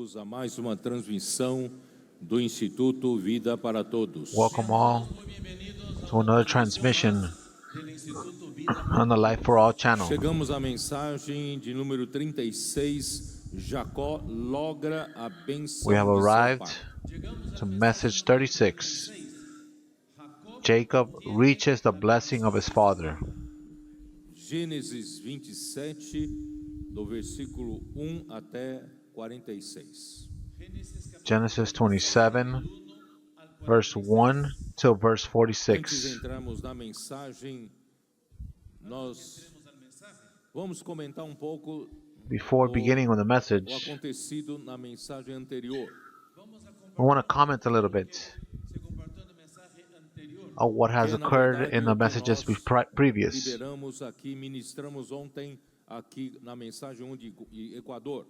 Bem-vindos a mais uma transmissão do Instituto Vida para Todos. Welcome all to another transmission on the Life for All channel. Chegamos à mensagem de número 36, Jacó logra a bênção We have de seu arrived pai. to message 36. Jacob reaches the blessing of his father. Gênesis 27, do versículo 1 até 46. Genesis 27, verse 1 till verse Antes de 46. entrarmos na mensagem, nós vamos comentar um pouco Before beginning on the o message, acontecido na mensagem anterior. I want to comment a little bit on what has Que, na occurred verdade, in the o que messages nós previous. liberamos aqui, ministramos ontem aqui na mensagem 1 de Equador.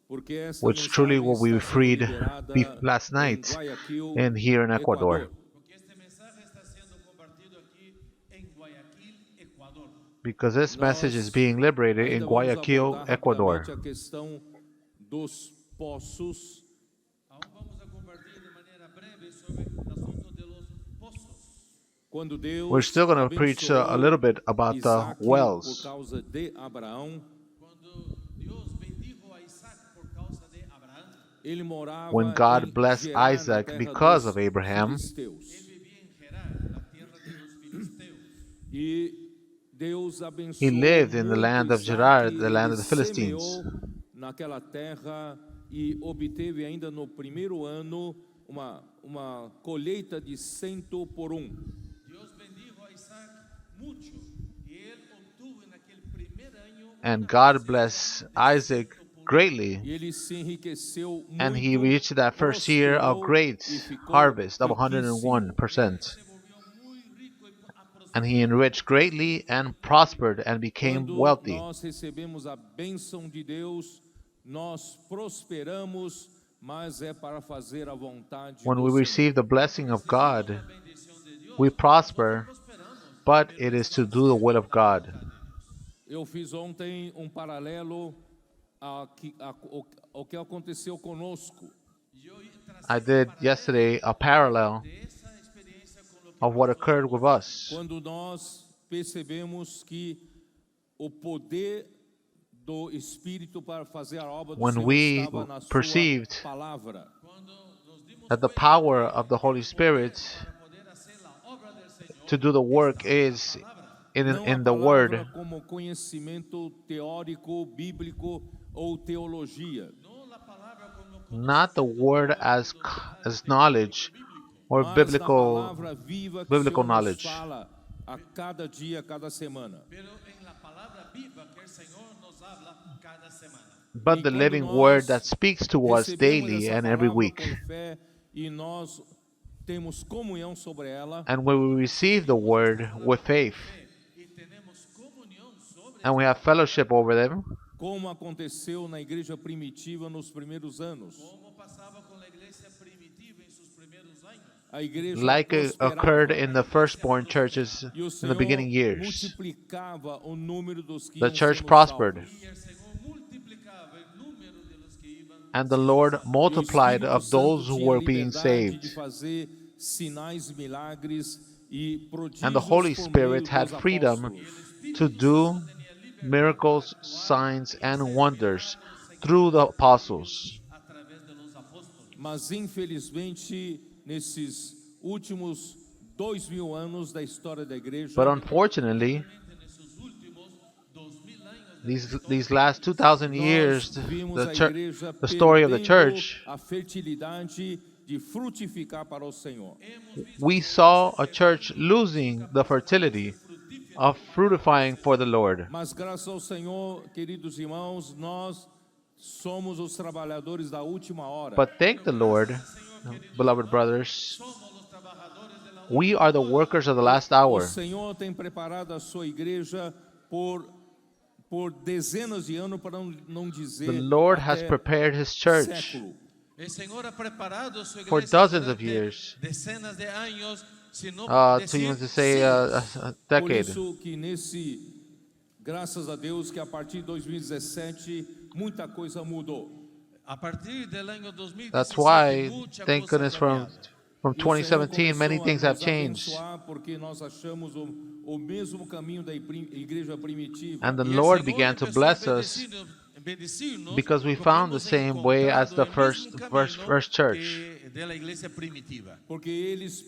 Porque essa Which truly mensagem what we está sendo freed liberada last night em Guayaquil, and here in Ecuador. Equador. Because this message is being liberated in Ainda vamos Guayaquil, abordar Ecuador. rapidamente a questão dos poços. Quando Deus We're still going to preach a abençoou little bit about the Isaac por wells. causa de Abraão, ele morava When God em blessed Gerar, na Isaac terra because dos of Abraham, filisteus. E Deus he abençoou lived in the muito land of Isaac, Gerar, the land of ele the Philistines. semeou naquela terra e obteve ainda no primeiro ano uma colheita de 100 por 1. And God blessed Isaac greatly, E ele se enriqueceu and he muito, reached that first year of prosperou great e ficou harvest of riquíssimo. 101%. And he enriched greatly and prospered and became Quando wealthy. nós recebemos a bênção de Deus, nós prosperamos, mas é para fazer a vontade When do we Senhor. receive the blessing of God, we prosper, but it is to do the will of God. Eu fiz ontem paralelo ao que aconteceu conosco. I did yesterday a parallel of what occurred with us. Quando nós percebemos que o poder do Espírito para fazer a obra do When Senhor we estava na perceived sua palavra. That the power of the Holy Spirit to do the work is in the Não a Word, palavra como conhecimento teórico, bíblico ou teologia. not the Word as knowledge or Mas na biblical palavra viva que biblical o Senhor nos knowledge. fala a cada dia, a cada semana. but E the quando living nós Word that speaks to us recebemos daily essa and every palavra week. com fé e nós temos comunhão sobre ela, And when we receive the Word with faith and we have fellowship over them, como aconteceu na igreja primitiva nos primeiros anos. A igreja like it occurred prosperava in the firstborn churches e o in Senhor the beginning years, multiplicava o número dos que the iam church sendo prospered. salvos. And the Lord E o multiplied Espírito of Santo those who tinha were being liberdade de saved. fazer sinais, milagres e prodígios And the Holy por Spirit meio had dos freedom apóstolos. to do miracles, signs, and wonders through the apostles. Mas infelizmente nesses últimos 2000 anos da história da igreja, But unfortunately, these last 2,000 years, nós vimos a the igreja story of the perdendo church, a fertilidade de frutificar para o Senhor. we saw a church losing the fertility of fruitifying for the Lord. Mas graças ao Senhor, queridos irmãos, nós somos os trabalhadores da última hora. But thank the Lord, beloved brothers, we are the workers of the last O hour. Senhor tem preparado a sua igreja por dezenas de anos, para não dizer The Lord has até prepared His church século. El Señor ha preparado su for iglesia dozens of durante years, decenas de años, si no to decir even to say siglos. a Por decade. isso que Graças a Deus que a partir de 2017 muita coisa mudou. A partir del año 2017, That's why, mucha thank cosa ha goodness, from cambiado. E o Senhor 2017, many começou a things have nos changed. abençoar porque nós achamos o mesmo caminho da igreja primitiva. And the Y el Lord Señor began to empezó a bless us bendecirnos because we porque found the hemos same way as the encontrado el mismo first camino church. que de la iglesia primitiva. Porque eles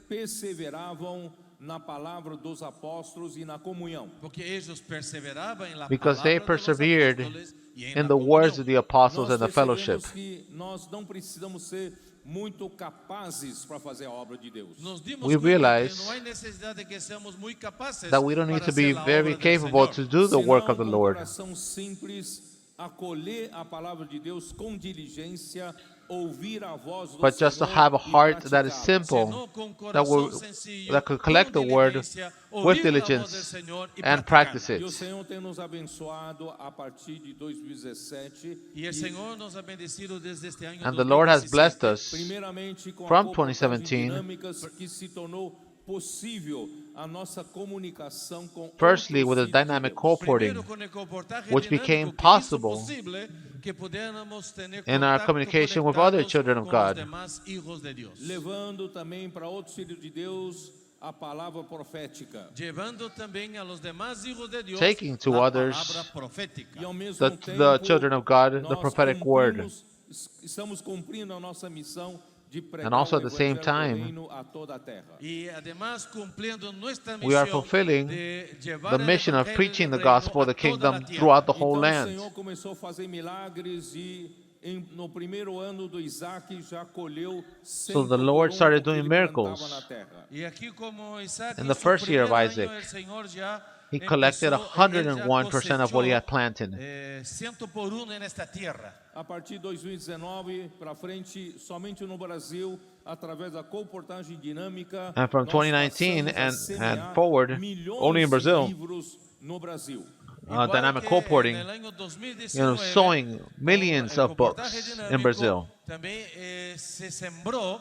perseveravam na palavra dos apóstolos e na comunhão. Porque ellos perseveraban en la Because they palabra de los persevered apóstoles y en in la the words comunión. of the apostles Nós and the fellowship. percebemos que nós não precisamos ser muito capazes para fazer a obra de Deus. Nos dimos We cuenta realize que no hay necesidad de que seamos muy capaces That we don't need para to be hacer la very obra del capable Señor. to do the work of the com Lord, coração simples, acolher a palavra de Deus com diligência, ouvir a voz do but just to Senhor have a e heart that is praticá-la. simple, Sino con that corazón sencillo, that could collect the con word diligencia, with oír la voz del diligence Señor y and practicarla. practice E o it. Senhor tem nos abençoado a partir de 2017. Y el Señor nos ha bendecido desde este año And the Lord has 2017. blessed us Primeiramente com from a comportagem 2017, dinâmicas que se tornou possível a nossa comunicação com firstly with the outros filhos de dynamic Deus. co-porting, Primero con el comportaje which dinámico became que possible hizo posible que pudiéramos tener in our contacto, communication with other conectados children of con los God. demás hijos de Dios. Levando também para outros filhos de Deus a palavra profética. Llevando también a los demás hijos de Dios Taking to la others palabra profética. E ao mesmo The tempo, children of God, the nós prophetic word. estamos cumprindo a nossa missão de pregar And also o at the same evangelho do time, reino a toda a terra. Y además cumpliendo nuestra we are misión fulfilling de llevar the el mission of evangelio preaching the del reino gospel of the a toda la kingdom tierra. throughout the whole Então o land. Senhor começou a fazer milagres e no primeiro ano do Isaac já colheu 100 So the Lord started doing miracles. na terra. Y aquí como Isaac In en the su first year of primer año, Isaac, el Señor ya He collected empezó, él ya 101% of what he had planted. ciento por uno en esta tierra. A partir de 2019 para frente, somente no Brasil, através da comportagem dinâmica, And from nós 2019 passamos a and semear forward, milhões only in de Brazil, livros no Brasil. Igual dynamic que co-porting, en el año 2019, sowing millions el of books comportaje in dinámico Brazil. También se sembró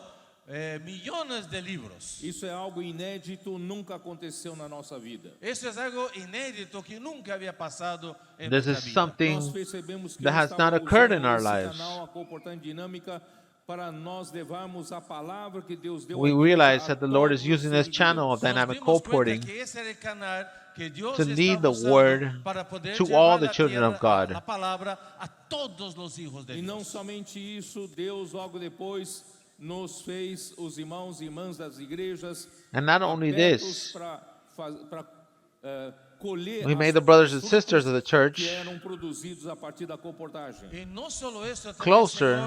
millones de libros. Isso é algo inédito, nunca aconteceu na nossa vida. Eso es algo inédito que nunca había pasado en This nuestra is vida. something Nós percebemos que that Ele has estava not occurred usando in our esse lives. canal, a comportagem dinâmica, para nós levarmos a palavra que Deus deu We à igreja realize a that the Lord is todos os using this filhos de channel Deus. of dynamic Nos dimos cuenta co-porting que ese era el canal que Dios to estaba lead the usando word para poder to llevar all the la children of tierra, God. la palabra a todos los hijos de E não Dios. somente isso, Deus logo depois nos fez os irmãos e irmãs das igrejas And not only abertos this, para colher we as made the brothers and frutos sisters of the church que eram produzidos a partir da comportagem. Y no solo eso, también closer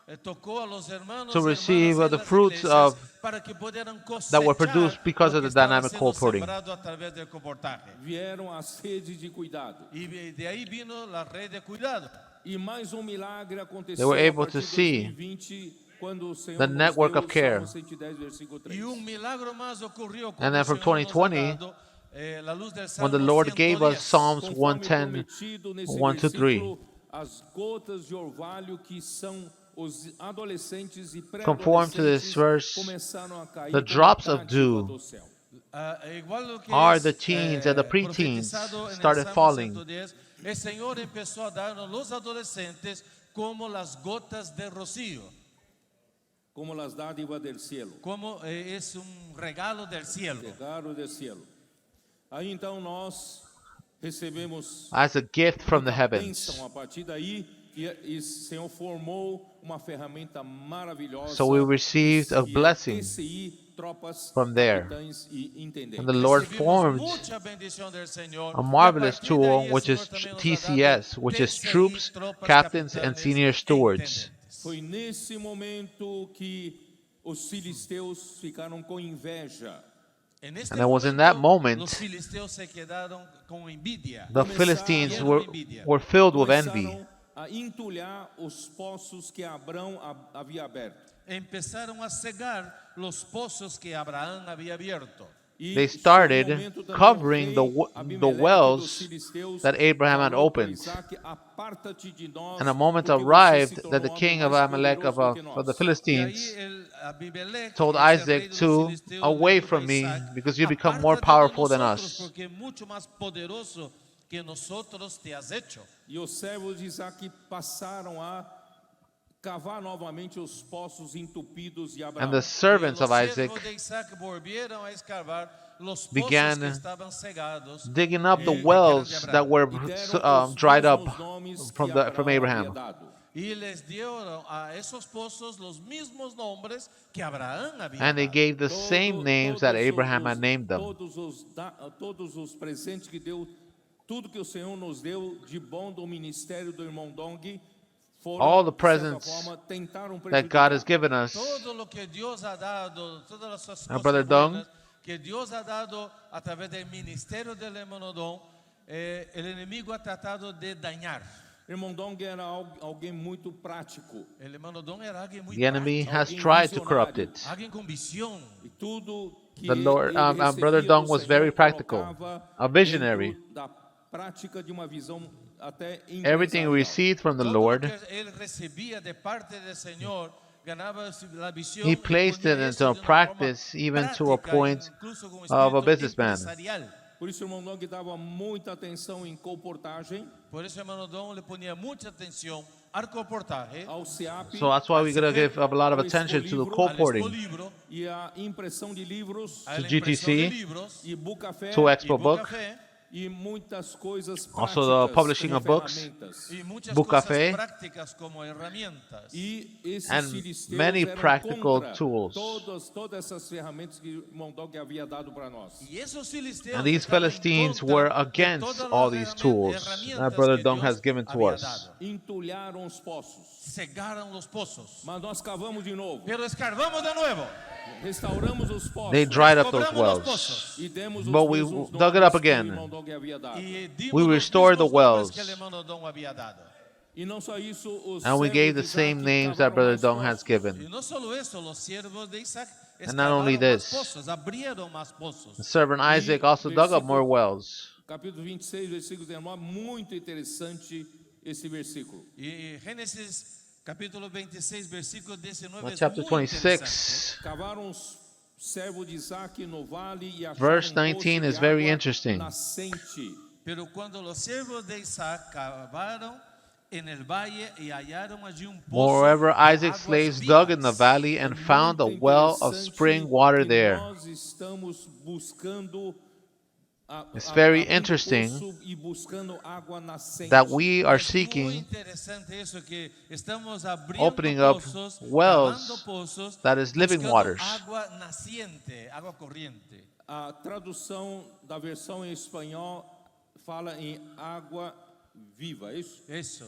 el Señor tocó a los hermanos to y receive hermanas en the las fruits iglesias of para que pudieran that were cosechar produced because lo of que the estaba dynamic siendo co-porting. sembrado a través del comportaje. Vieram a sede de cuidado. Y de ahí vino la red de cuidado. E mais um milagre They aconteceu were a able partir to de see 2020, quando o Senhor the nos network deu of o care. Salmo 110, versículo 3. Y un milagro más ocurrió And then from cuando el Señor nos ha 2020, dado, la luz del when the Salmo Lord gave us 110. Psalms Conforme 110, prometido nesse 1 to 3. versículo, as gotas de orvalho que são os adolescentes e Conform to this pré-adolescentes verse, começaram a cair the como drops of dádiva dew do céu. Igual lo que are es, the teens and the preteens profetizado en el started Salmo falling. 110, el Señor empezó a darnos los adolescentes como las gotas de rocío, Como las dádivas del cielo. como es un regalo del cielo. Regalo del cielo. Aí então nós recebemos As a gift from the a heavens. bênção a partir daí e o Senhor formou uma ferramenta maravilhosa. So we received a que é blessing TCI, tropas, from there. capitães e intendentes. And the Lord Recibimos formed mucha bendición del Señor. a marvelous Y a partir de ahí tool, which el is Señor también nos ha TCS, dado which is TCI, troops, tropas, captains, and capitanes senior e stewards. intendentes. Foi nesse momento que os filisteus ficaram com inveja. En este And it was in that moment los filisteos se quedaron con envidia. The Philistines were filled with envy. Começaram a entulhar os poços que Abrão havia aberto. Empezaron a cegar los pozos que Abraham había abierto. E They chegou started o momento também, covering o the rei the Abimeleque wells dos filisteus that Abraham had falou para opened. Isaac, "Aparta-te de nós, And a moment porque você arrived se that the tornou king homem of mais Amalek poderoso do que of the nós." Y Philistines ahí el Abimelech, told ese rey Isaac de los to, filisteos, away le dijo a from me, Isaac, because you become "Apártate more de powerful than nosotros, us. porque es mucho más poderoso que nosotros te has hecho. E os servos de Isaac passaram a cavar novamente os poços entupidos de And Abraão. the servants Los of Isaac siervos de Isaac volvieron a escavar los pozos began que estaban cegados. digging up the que eran de wells Abraão. that were E deram os dried up mesmos nomes from que from Abraão Abraham. havia dado. Y les dieron a esos pozos los mismos nombres que Abraham había And they dado. gave the same names that Todos Abraham os- had named them. Todos os presentes que deu, tudo que o Senhor nos deu de bom do ministério do irmão Dong, foram, All the de certa presents forma, tentaram that God has prejudicar. given us. Todo lo que Dios ha dado, todas las cosas Our brother buenas Dong. que Dios ha dado a través del ministerio del hermano Dong, el enemigo ha tratado de dañar. Irmão Dong era alguém muito prático. El hermano Dong era alguien muy The enemy práctico, has alguém tried to visionário. corrupt it. alguien con visión. E tudo que The Lord- ele our brother recebia Dong do was Senhor, very practical, colocava a visionary. dentro da prática de uma visão até Everything empresarial. we received from the Todo lo Lord, que él recibía de parte del Señor, ganaba la visión He y placed ponía it eso into de una forma practice, even to a práctica, point incluso con of a espíritu businessman. empresarial. Por isso o irmão Dong dava muita atenção em comportagem, Por eso hermano Don le ponía mucha atención al comportaje, ao SEAP so that's why we're going to give a lot of ao attention to the Expo al colporting, expolibro, e à impressão de livros a la GTC, impresión de libros, e Bookcafé to y Expo Book, Bookcafé, e muitas coisas Also the práticas publishing como of books. ferramentas. y muchas Bookcafé, cosas prácticas como herramientas. E esses and filisteus many eram practical contra tools. todas essas ferramentas que o irmão Dong havia dado para nós. Y esos filisteos and these estaban en Philistines contra were de against todas las all these tools herramientas that Brother que Dong Dios has given to había us. dado. Entulharam os poços, Cegaron los pozos. mas nós cavamos de novo, Pero escarbamos de nuevo. restauramos os poços They dried up those Cobramos los wells. pozos. e demos os But we mesmos dug it up nomes que o again. irmão Dong havia dado. Y dimos We los restored the mismos nombres wells. que el hermano Don había dado. E não só isso, os And we servos gave de the same Isaac names that cavaram Brother mais Dong has poços. Y given. no solo eso, los siervos de Isaac And not only excavaron más this, pozos, abrieron más pozos. The servant Isaac also dug up more wells. Capítulo 26, versículo 19, muito interessante esse versículo. Y Génesis capítulo 26, versículo 19 Well, es chapter muy interesante. 26, Cavaram os servos de Isaac no vale e acharam verse poço 19 de is very água interesting. nascente. Pero cuando los siervos de Isaac cavaron en el valle y hallaron allí un pozo Moreover, de Isaac's aguas slaves vivas. dug in the valley and found a Muito well of interessante spring water que there. Nós estamos buscando It's very abrindo interesting poço e buscando água nascente. That we are Es muy seeking, interesante eso que estamos abriendo opening up pozos, wells cavando pozos, that is living buscando waters. agua naciente, agua corriente. A tradução da versão em espanhol fala em água viva, é isso? Eso.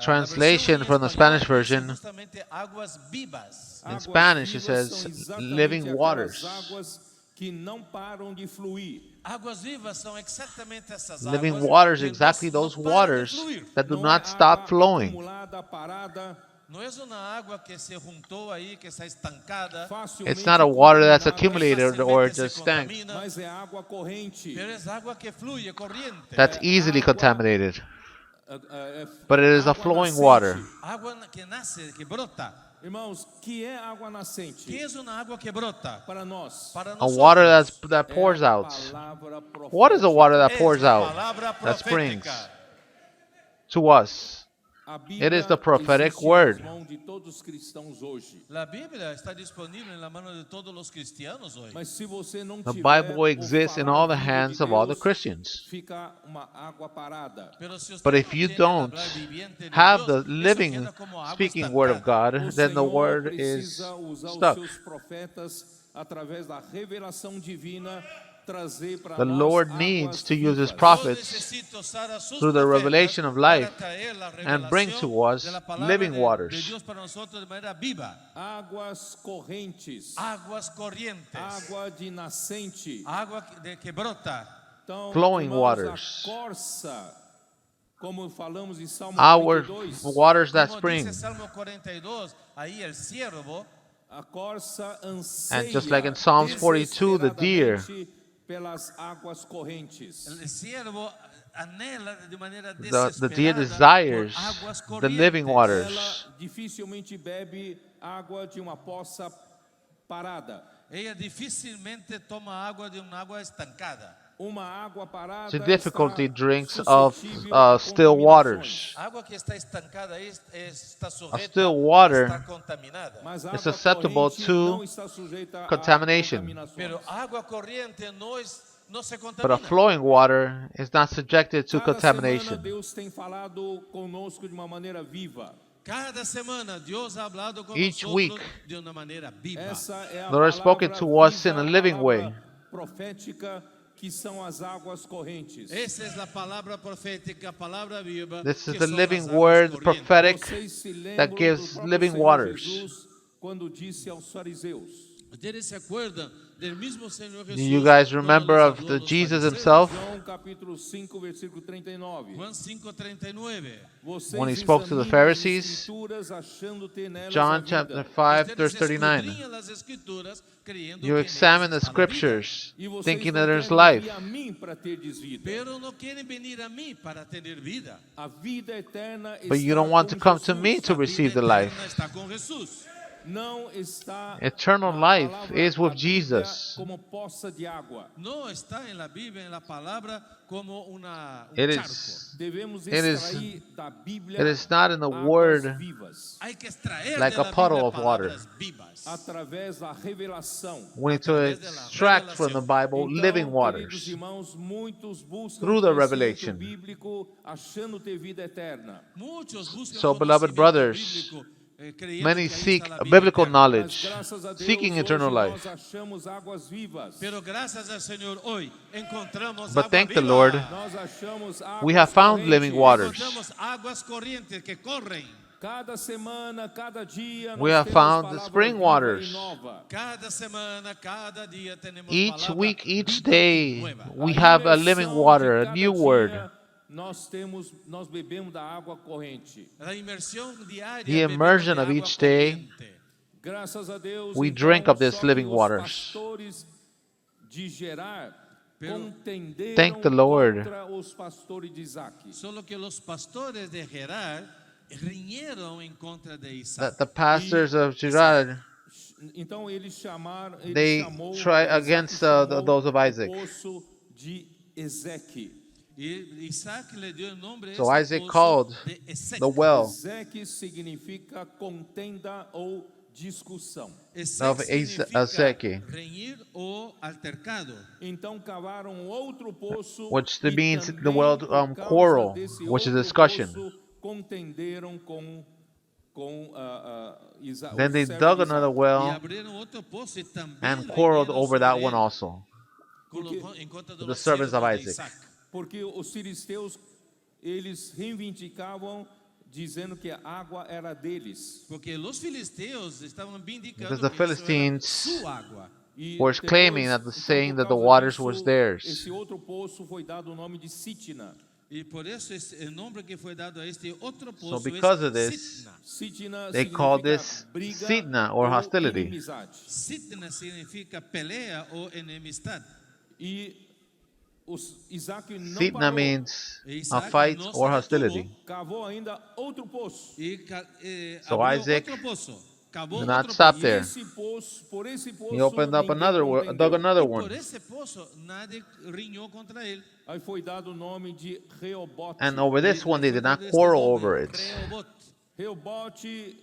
Translation La versión en from the español Spanish dice version. justamente aguas vivas. In Águas Spanish, it vivas says são exatamente living aquelas waters. águas que não param de fluir. Águas vivas são exatamente essas Living águas waters, que exactly não those param de waters fluir. that do Não not é stop água flowing. acumulada, parada, Não é uma água que se juntou aí, que está estancada, facilmente It's not a water that's contaminada, accumulated or facilmente se just stank. contamina, mas é água corrente. pero es agua que fluye, corriente. That's easily contaminated. É But it is a água flowing nascente. water. Água que nasce, que brota. Irmãos, que é água nascente? Que é uma água que brota? Para nós. Para A nós water that É pours a out. palavra profética. What is a water that é pours a out? palavra That springs profética. to us? A It is the Bíblia prophetic existe word. nas mãos de todos os cristãos hoje. A Bíblia está disponível na mão de todos os cristianos hoje. Mas se você não The tiver Bible o exists in falar all the vivo de hands of all the Deus, Christians. fica uma água parada. Pero si usted But if no you tiene el don't hablar viviente de have Dios, the eso living, queda como agua speaking word of estancada. God, O then the Senhor word is precisa usar stuck. os seus profetas através da revelação divina trazer para The nós Lord águas needs to use His vivas. prophets necesita usar a sus through the profetas revelation of para life traer la and bring revelación to us de la palabra living de waters. Dios para nosotros de manera viva. Águas correntes, Aguas corrientes. água de nascente. Agua que brota. Então, Flowing irmãos, waters. a corça, como falamos em Salmo Our 42, waters that Como spring. dice Salmo 42, ahí el siervo a corça anseia And just like in Psalms 42, the deer, desesperadamente pelas águas correntes. el siervo anhela de manera the deer desesperada desires por aguas the living corrientes. waters. Ela dificilmente bebe água de uma poça parada. Ella difícilmente toma agua de una agua estancada. uma água parada to difficulty está drinks of suscetível a still contaminações. waters. A água que está estancada aí está sujeita still a water estar contaminada. Mas a is água susceptible corrente to não está sujeita a contamination. contaminações. Pero a água corriente não se But a contamina. flowing water is not subjected to Cada semana contamination. Deus tem falado conosco de uma maneira viva. Cada semana Deus ha hablado con Each nosotros week, de una manera viva. Essa é a Lord has spoken palavra to us viva, in a living palavra way. profética, que são as águas correntes. Esa es la palabra profética, palabra viva. This is que the son living las aguas word, corrientes. prophetic, Vocês se lembram that do gives próprio living Senhor waters. Jesus quando disse aos fariseus. Ustedes se acuerdan del mismo Señor Do Jesús. you guys cuando remember les of habló a the los Jesus fariseos? himself João capítulo 5, versículo 39. Juan 5:39. Vocês when he spoke to the examinam as Pharisees? escrituras, achando ter nelas a John vida. chapter 5 verse Ustedes 39. escudriñan las escrituras, creyendo You que en examine ellas the está la vida. scriptures, E vocês thinking não that there's querem life. vir a mim para terdes vida. Pero no quieren venir a mí para tener vida. A vida eterna But está you don't want to com come to Jesus. me to La receive vida the life. eterna está con Jesús. Não está Eternal na life palavra is with da Bíblia Jesus. como poça de água. No está en la Biblia, en la palabra, como un It charco. is Devemos It is- extrair da Bíblia it is not in the águas word vivas, Hay que extraer like de a la puddle Biblia of water. palabras vivas. através da revelação. we need to extract from the Bible Então, living queridos waters irmãos, muitos buscam through the conhecimento revelation. bíblico achando ter vida eterna. Muchos buscan So, beloved conocimiento brothers, bíblico, creyendo Many que ahí seek está la a vida biblical eterna. knowledge, Mas graças a Deus, seeking hoje eternal nós life. achamos águas vivas. Pero gracias al Señor hoy encontramos But agua thank the viva. Lord, Nós achamos águas we have found correntes. living waters. Encontramos aguas corrientes que corren. Cada semana, cada dia, We nós have temos found the palavra spring viva waters. e nova. Cada semana, cada día tenemos Each palabra week, each viva y day, nueva. we A have a imersão living de water, a cada new dia, word. nós bebemos da água corrente. La inmersión diaria. The bebemos immersion de of agua each day, corriente. Graças a Deus, we então, drink of this só que living os waters. pastores de Gerar Pero- contenderam Thank the Lord. contra os pastores de Isaac. Solo que los pastores de Gerar riñeron en contra de That Isaac. the pastors of Gerard, Então ele they chamou try Isaac against chamou those of Isaac. o poço de Ezeque. Y Isaac le dio el nombre So a ese Isaac pozo called de Esec. the well Ezeque significa contenda ou discussão. Esec of significa Ezeque, reñir o altercado. Então cavaram outro poço, which e means também the word por causa quarrel, desse which is outro discussion. poço, contenderam com Isaac. Then they dug another Y well abrieron otro pozo y también and quarreled riñeron over that sobre one él also. en contra de the los servants of siervos de Isaac. Isaac. Porque os filisteus eles reivindicavam dizendo que a água era deles. Porque los filisteos estaban vindicando Because the que eso era Philistines su agua. E was depois, claiming that então, saying por that the causa waters disso, was theirs. Esse outro poço foi dado o nome de Sitna. Y por eso es el nombre que fue dado a este otro So pozo because es of this, Sitna. Sitna they call significa this briga Sitna or ou hostility. inimizade. Sitna significa pelea o enemistad. E Isaac não Sitna parou. means a Isaac fight no or se hostility. detuvo Cavou ainda outro poço. y So abrió Isaac otro pozo. Cavó did not otro stop pozo. E there. por esse poço He opened up ninguém another, contendeu. dug another Y por one. ese pozo nadie riñó contra él. Aí foi dado o nome de Reobote. And over this one, they did not Fue dado este quarrel nombre, over it. Rehoboth. Reobote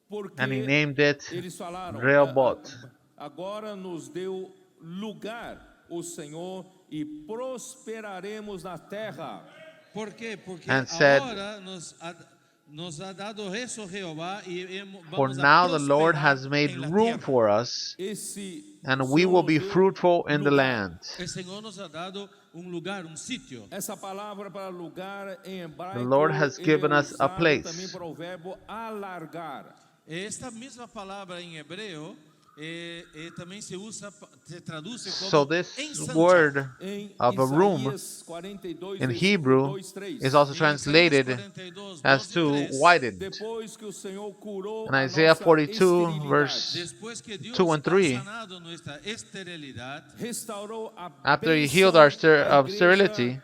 porque And he named it eles falaram, Rehoboth. agora nos deu lugar o Senhor e prosperaremos na terra. ¿Por qué? Porque And said, ahora nos ha dado eso Jehová y For vamos a now the Lord prosperar has made en la room tierra. for us, Esse and o we Senhor will nos be deu fruitful in the lugar. land. El Señor nos ha dado un lugar, un sitio. Essa palavra para lugar em hebraico The Lord has ele given é us a usado place. também para o verbo alargar. Esta misma palabra en hebreo también se traduce como So this ensanchar. word Em of a room Isaías 42, in versículo Hebrew 2, 3. is also En Isaías translated 42, as 2 y to 3, widened. Depois que o Senhor curou In a Isaiah nossa 42, esterilidade, verse Después que Dios 2 and 3, ha sanado nuestra esterilidad, restaurou a after he bênção healed our da of igreja sterility,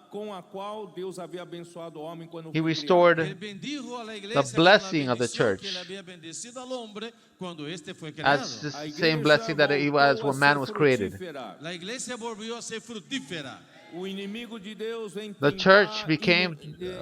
com a qual Deus havia abençoado o homem quando He foi restored Ele bendijo a la iglesia the con la blessing of the bendición church que le había bendecido al hombre cuando este fue creado. as the criado. A same igreja blessing that it was voltou a when man ser was created. frutífera. La iglesia volvió a ser fructífera. O inimigo de Deus vem The tentar church became encolher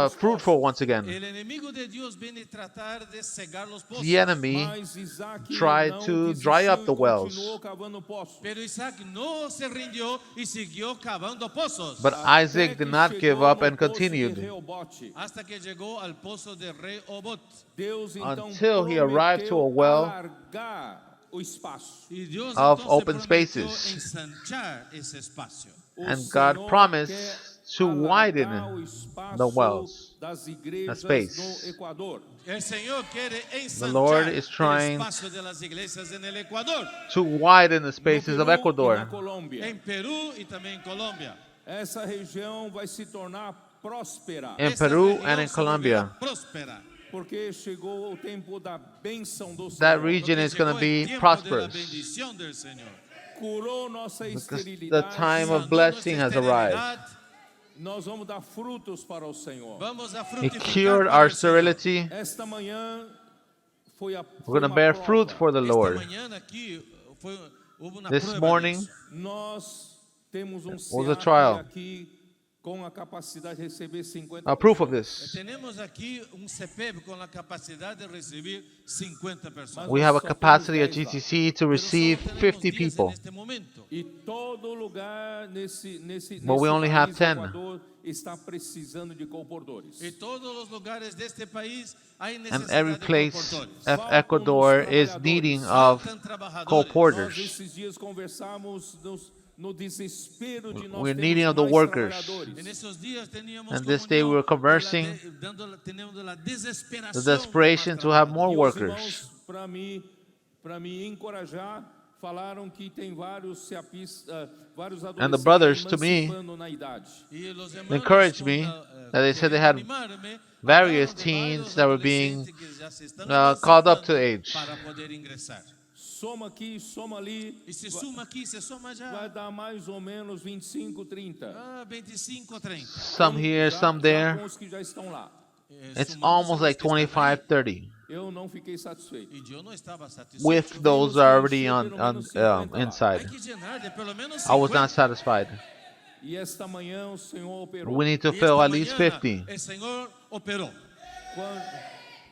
os fruitful poços. once again. El enemigo de Dios viene tratar de cegar los pozos. The enemy Mas Isaac tried não to desistiu dry up e the wells. continuou cavando poços. Pero Isaac no se rindió y siguió cavando pozos. But Até Isaac que did not chegou give up no and poço de continued Reobote. Hasta que llegó al pozo de Rehoboth. Deus então Until he arrived to a prometeu well alargar o espaço. Y Dios of entonces open prometió spaces. ensanchar ese espacio. O And God Senhor promised quer to widen alargar o espaço the wells, das the igrejas space. no Equador. El Señor quiere Lord ensanchar is el trying espacio de las iglesias en el Ecuador, to widen the spaces no of Peru e na Ecuador, Colômbia. en Perú y también en Colombia. Essa região vai se tornar próspera, in Esta Peru región and in se Colombia. volverá próspera. porque chegou o tempo da bênção do That Senhor. region Porque is going llegó to el be tiempo de la prosperous. bendición del Señor. Curou nossa Because the esterilidade. time of Sanó blessing nuestra has arrived. esterilidad. Nós vamos dar frutos para o Senhor. Vamos a He fructificar cured para our el Señor. sterility. Esta manhã foi a We're going to uma bear prova. fruit for the Esta Lord. mañana aquí hubo una This prueba morning, disso. Nós temos um was a SEAP trial. aqui com a capacidade de receber 50 a proof of pessoas. this. Tenemos aquí un CPEP con la capacidad de recibir 50 personas. We have a Só temos capacity at 10 lá. GTC to Pero receive solo tenemos 50 10 people. En este momento. E todo lugar nesse But we only have país, 10. Equador, está precisando de comportores. En todos los lugares de este país hay And necesidad every de place comportores. of Ecuador is needing of Faltan trabajadores. Nós co-porters. esses dias conversamos no desespero de nós We're termos needing of the mais workers. trabalhadores. En esos días teníamos And this day we were conversing tenemos la desesperación the de más desperation to have more E os workers. irmãos, para me encorajar, falaram que tem vários vários And the brothers, to me, emancipando na idade. Y los hermanos encouraged me that they said they had animarme, various hablaron de teens varios that were being adolescentes que ya se están called up emancipando to age. para poder ingresar. Soma aqui, soma ali, Y se suma aquí, se suma vai allá. dar mais ou menos 25, 30. 25 o 30. Some here, some Já there. com os que já estão lá. It's Sumando almost like los que están ahí. 25, 30 Eu não fiquei satisfeito. Y yo no estaba satisfecho. with those already on inside. Hay que llenar de pelo menos I was 50. not satisfied. E esta manhã o Senhor operou. We need to Y fill esta at least mañana 50. El Señor operó.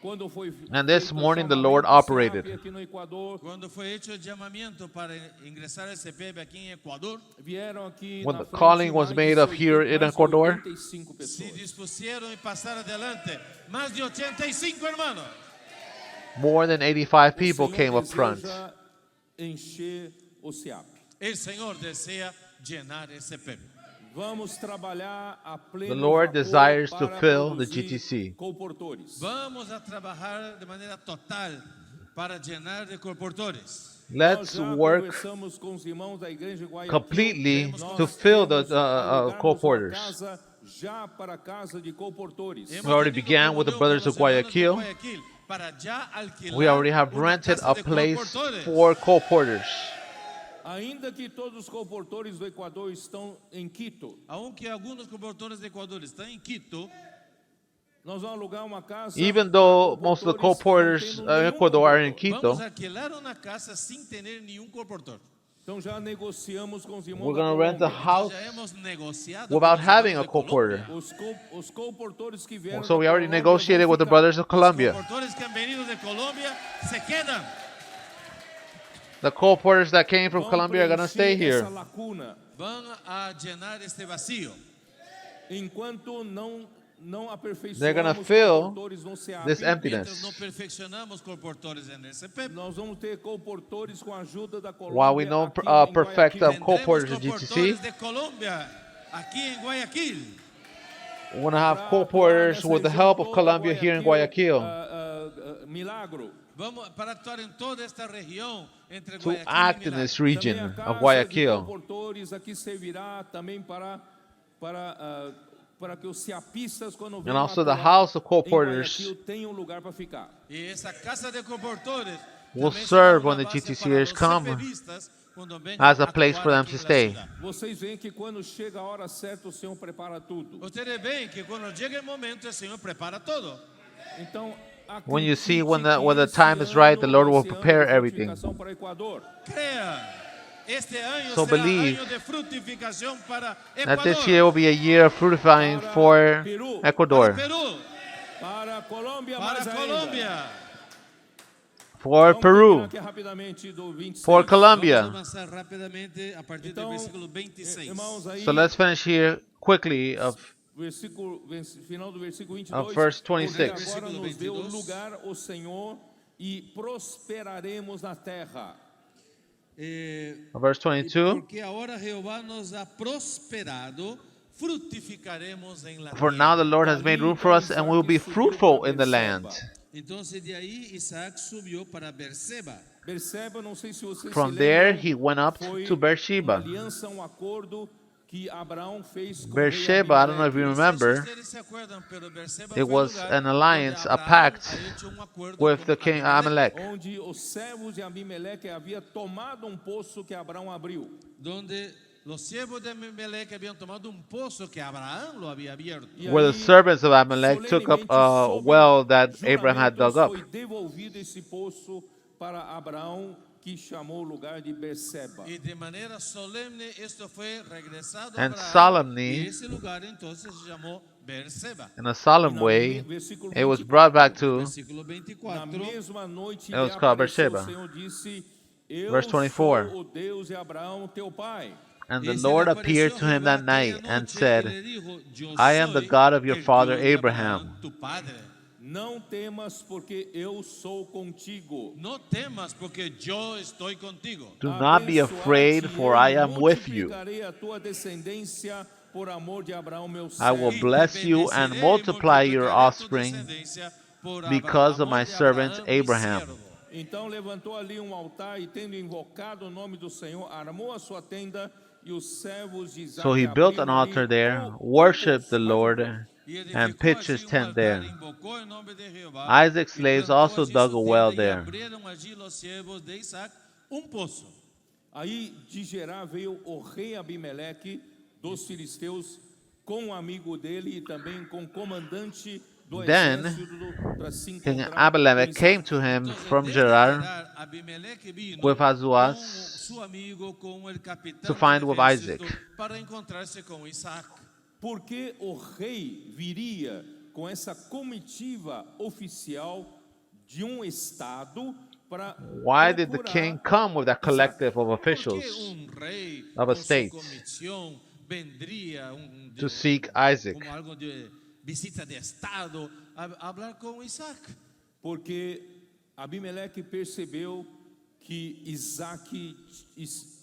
Quando foi And this feito o morning the chamamento Lord do SEAP operated. aqui no Equador, Cuando fue hecho el llamamiento para ingresar al CPEP aquí en Ecuador, vieram aqui When na the frente calling was mais made de of here in 80, mais de Ecuador, 85 se pessoas. dispusieron y pasaron adelante más de 85 hermanos. More than 85 O people Senhor came up front. deseja encher o SEAP. El Señor desea llenar el CPEP. Vamos trabalhar a pleno The Lord vapor desires to para fill the produzir GTC. colportores. Vamos a trabajar de manera total para llenar de colportores. Let's Nós já work conversamos com os irmãos da igreja de Guayaquil. completely Nós to fill the temos alugarmos uma co-porters. casa já para a casa de colportores. Hemos already tenido began with the reunión brothers con of los hermanos de Guayaquil. Para ya alquilar We already have una rented casa a de place colportores. for co-porters. Ainda que todos os colportores do Equador estão em Quito, Aunque algunos colportores de Ecuador están en Quito, nós vamos alugar uma casa. Even though para most of the colportores co-porters que não tendo in nenhum Ecuador are in colportor. Quito, vamos a alquilar una casa sin tener ni un colportor. Então já negociamos com os irmãos we're da going to rent a Colômbia. house Ya hemos negociado without con los having hermanos a de co-porter. Colombia. Os colportores que vieram So da we already Colômbia negotiated vão with the ficar. brothers of Los Colombia. colportores que han venido de Colombia se quedan. The co-porters that came from Vão Colombia are going to stay preencher essa here. lacuna. Van a llenar este vacío. Enquanto não aperfeiçoamos They're gonna os fill colportores no SEAP, this Mientras emptiness. no perfeccionamos colportores en el CPEP, nós vamos ter colportores com a ajuda da Colômbia. While we don't aqui em perfect Guayaquil. the co-porters at tendremos GTC, colportores de Colombia aquí en Guayaquil. we're going to have Pra co-porters atuar with the nessa help região of Colombia toda here in Guayaquil Milagro. Vamos para actuar en toda esta región entre to Guayaquil act y in Milagro. this region Também a casa of de Guayaquil. colportores aqui servirá também para que os seapistas, quando And venham also the atuar house of em co-porters Guayaquil, tenham lugar para ficar. Y esa casa de colportores will também serve será when uma the base GTCers para os come CPVistas quando venham as a place for atuar them aqui to na stay. cidade. Vocês veem que quando chega a hora certa, o Senhor prepara tudo. Ustedes ven que quando chega o momento, o Senhor prepara todo. Então, When you see acredite when the que time esse is right, the ano Lord vai will ser ano de prepare everything. frutificação para o Equador. Crea, este año So será believe año de fructificación para That this Ecuador, year will be a year of fructifying Para for Peru. para Ecuador, Perú, Para Colômbia, para mais ainda. Colômbia. for Vamos Peru, terminar aqui rapidamente do 26. for Vamos Colombia. avançar rapidamente a partir do Então, versículo 26. irmãos, aí, So let's finish here quickly of final do versículo 22. Of verse Porque 26. agora nos deu 22. lugar o Senhor e prosperaremos na terra. verse 22. Porque agora Jehová nos ha prosperado, frutificaremos en la For tierra. now the Lord has made room for us, and we will be fruitful in the land. Entonces de ahí Isaac subió para Berseba. Berseba, não sei se vocês From se there lembram, he went up foi to uma Beersheba. aliança, acordo que Abraão fez com Beersheba, I don't know if you Não sei se remember, ustedes se acuerdan, pero Berseba it foi was lugar an alliance, donde a Abraham pact había hecho un acuerdo with con the king Abimelech, Amalek, onde os servos de Abimeleque havia tomado um poço que Abraão abriu. donde los siervos de Abimelech habían tomado un pozo que Abraham lo había abierto. E where the aí, servants of Amalek took up solenemente, a sob well that Abraham had dug up. Foi devolvido esse poço para Abraão, que chamou o lugar de Berseba. Y de manera solemne esto fue regresado a And Abraham, solemnly, y ese lugar entonces se llamó Berseba. In a solemn E way, versículo it was 24, brought back to Versículo Na 24. mesma noite It was lhe called apareceu o Beersheba. Senhor, disse: Eu Verse 24. sou o Deus de Abraão, teu pai. And the Y se Lord le appeared apareció to him Jehová that night aquella and noche, y said, le dijo, "Yo I am the soy God of your el father Dios de Abraham. tu padre. Não temas, porque eu sou contigo. No temas porque yo estoy contigo. Do not be afraid, for I am with you. Multiplicarei a tua descendência por amor de Abraão, meu I will servo. Y te bless you and bendeceré y multiply your multiplicaré tu offspring descendencia por because of amor my de servant Abraham, mi Abraham. siervo. Então levantou ali um altar e, tendo invocado o nome do Senhor, armou a sua tenda e os servos de Isaac So he built an abriram ali altar there, o worshipped the poço. Lord, Y edificó and pitched allí his un tent altar, there. invocó el nombre de Jehová, Isaac's y slaves plantó also allí dug su a well tienda, y there. abrieron allí los siervos de Isaac un pozo. Aí de Gerar veio o rei Abimeleque dos filisteus com um amigo dele e também com o comandante do Then, exército para se King encontrar Abimelech com came Isaac. to him Entonces, from desde Gerar Gerar, Abimeleque vino with con Azuas su amigo, con el capitán to find del with ejército, Isaac. para encontrarse con Isaac. Porque o rei viria com essa comitiva oficial de um estado para Why did the procurar king come with that collective of Porque officials un rey of a con su state comisión vendría to seek Isaac? como algo de visita de estado a hablar con Isaac? Porque Abimeleque percebeu que Isaac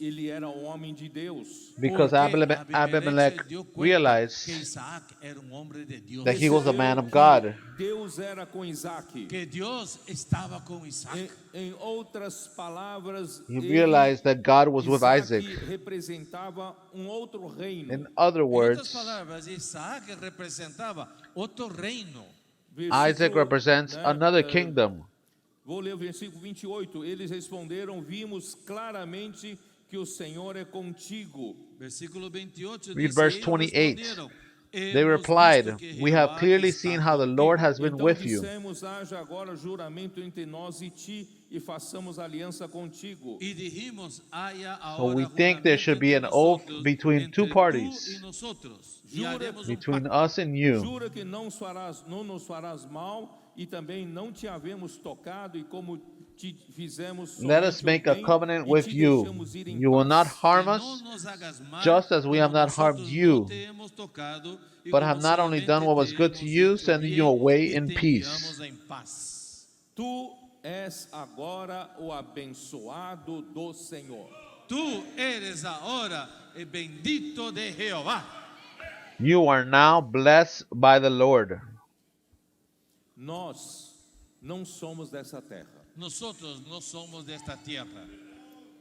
ele era um homem de Deus. Because Porque Abimelech se dio cuenta que realized Isaac era un hombre de Dios, that he was a man of Que God. Deus era com Isaac. que Dios estaba con Isaac. Em outras palavras, He realized that God was with Isaac. representava outro reino. In other En otras words, palabras, Isaac representaba otro reino. Isaac represents né, another kingdom. Vou ler o versículo 28. Eles responderam: Vimos claramente que o Senhor é contigo. Versículo 28 Read dice, verse ellos 28. respondieron, They "Hemos replied, visto que We have Jehová clearly está seen how the contigo." Lord has been Então with you. dissemos: Haja agora juramento entre nós e ti, e façamos aliança contigo. Y dijimos, haya So ahora we think there juramento should be entre an oath nosotros, between entre two tú parties, y nosotros, y Jura- haremos un between pacto. us and you. Jura que não nos farás mal, e também não te havemos tocado, e como te fizemos Let us somente o make a bem, covenant e with te you. deixamos ir em You will not paz. harm Que us, no nos hagas mal, just as we have como not harmed nosotros you, no te hemos tocado, y but como have not only done solamente what was te good to hemos you, hecho sending bien, you away y in te peace. enviamos en paz. Tu és agora o abençoado do Senhor. Tú eres ahora el bendito de Jehová. You are now blessed by the Lord. Nós não somos dessa terra. Nosotros no somos de esta tierra.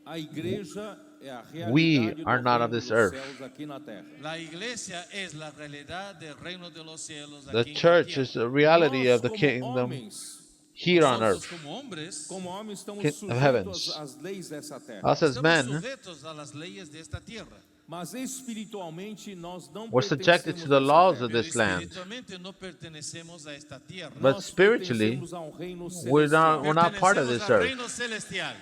A igreja é a We realidade do are not reino of this dos earth. céus aqui na terra. La iglesia es la realidad del reino de los cielos The aquí en la church tierra. is the reality Nós, of the como kingdom homens, here on Nosotros, earth. como hombres, como homens, estamos heavens. sujeitos às leis dessa terra. Us as estamos men sujetos a las leyes de esta tierra. Mas espiritualmente nós não were subjected pertencemos to the a essa laws terra. of Pero this land. espiritualmente no pertenecemos a esta tierra. But Nós spiritually, pertencemos a um reino we're celestial. not part of Pertenecemos this al earth. reino celestial.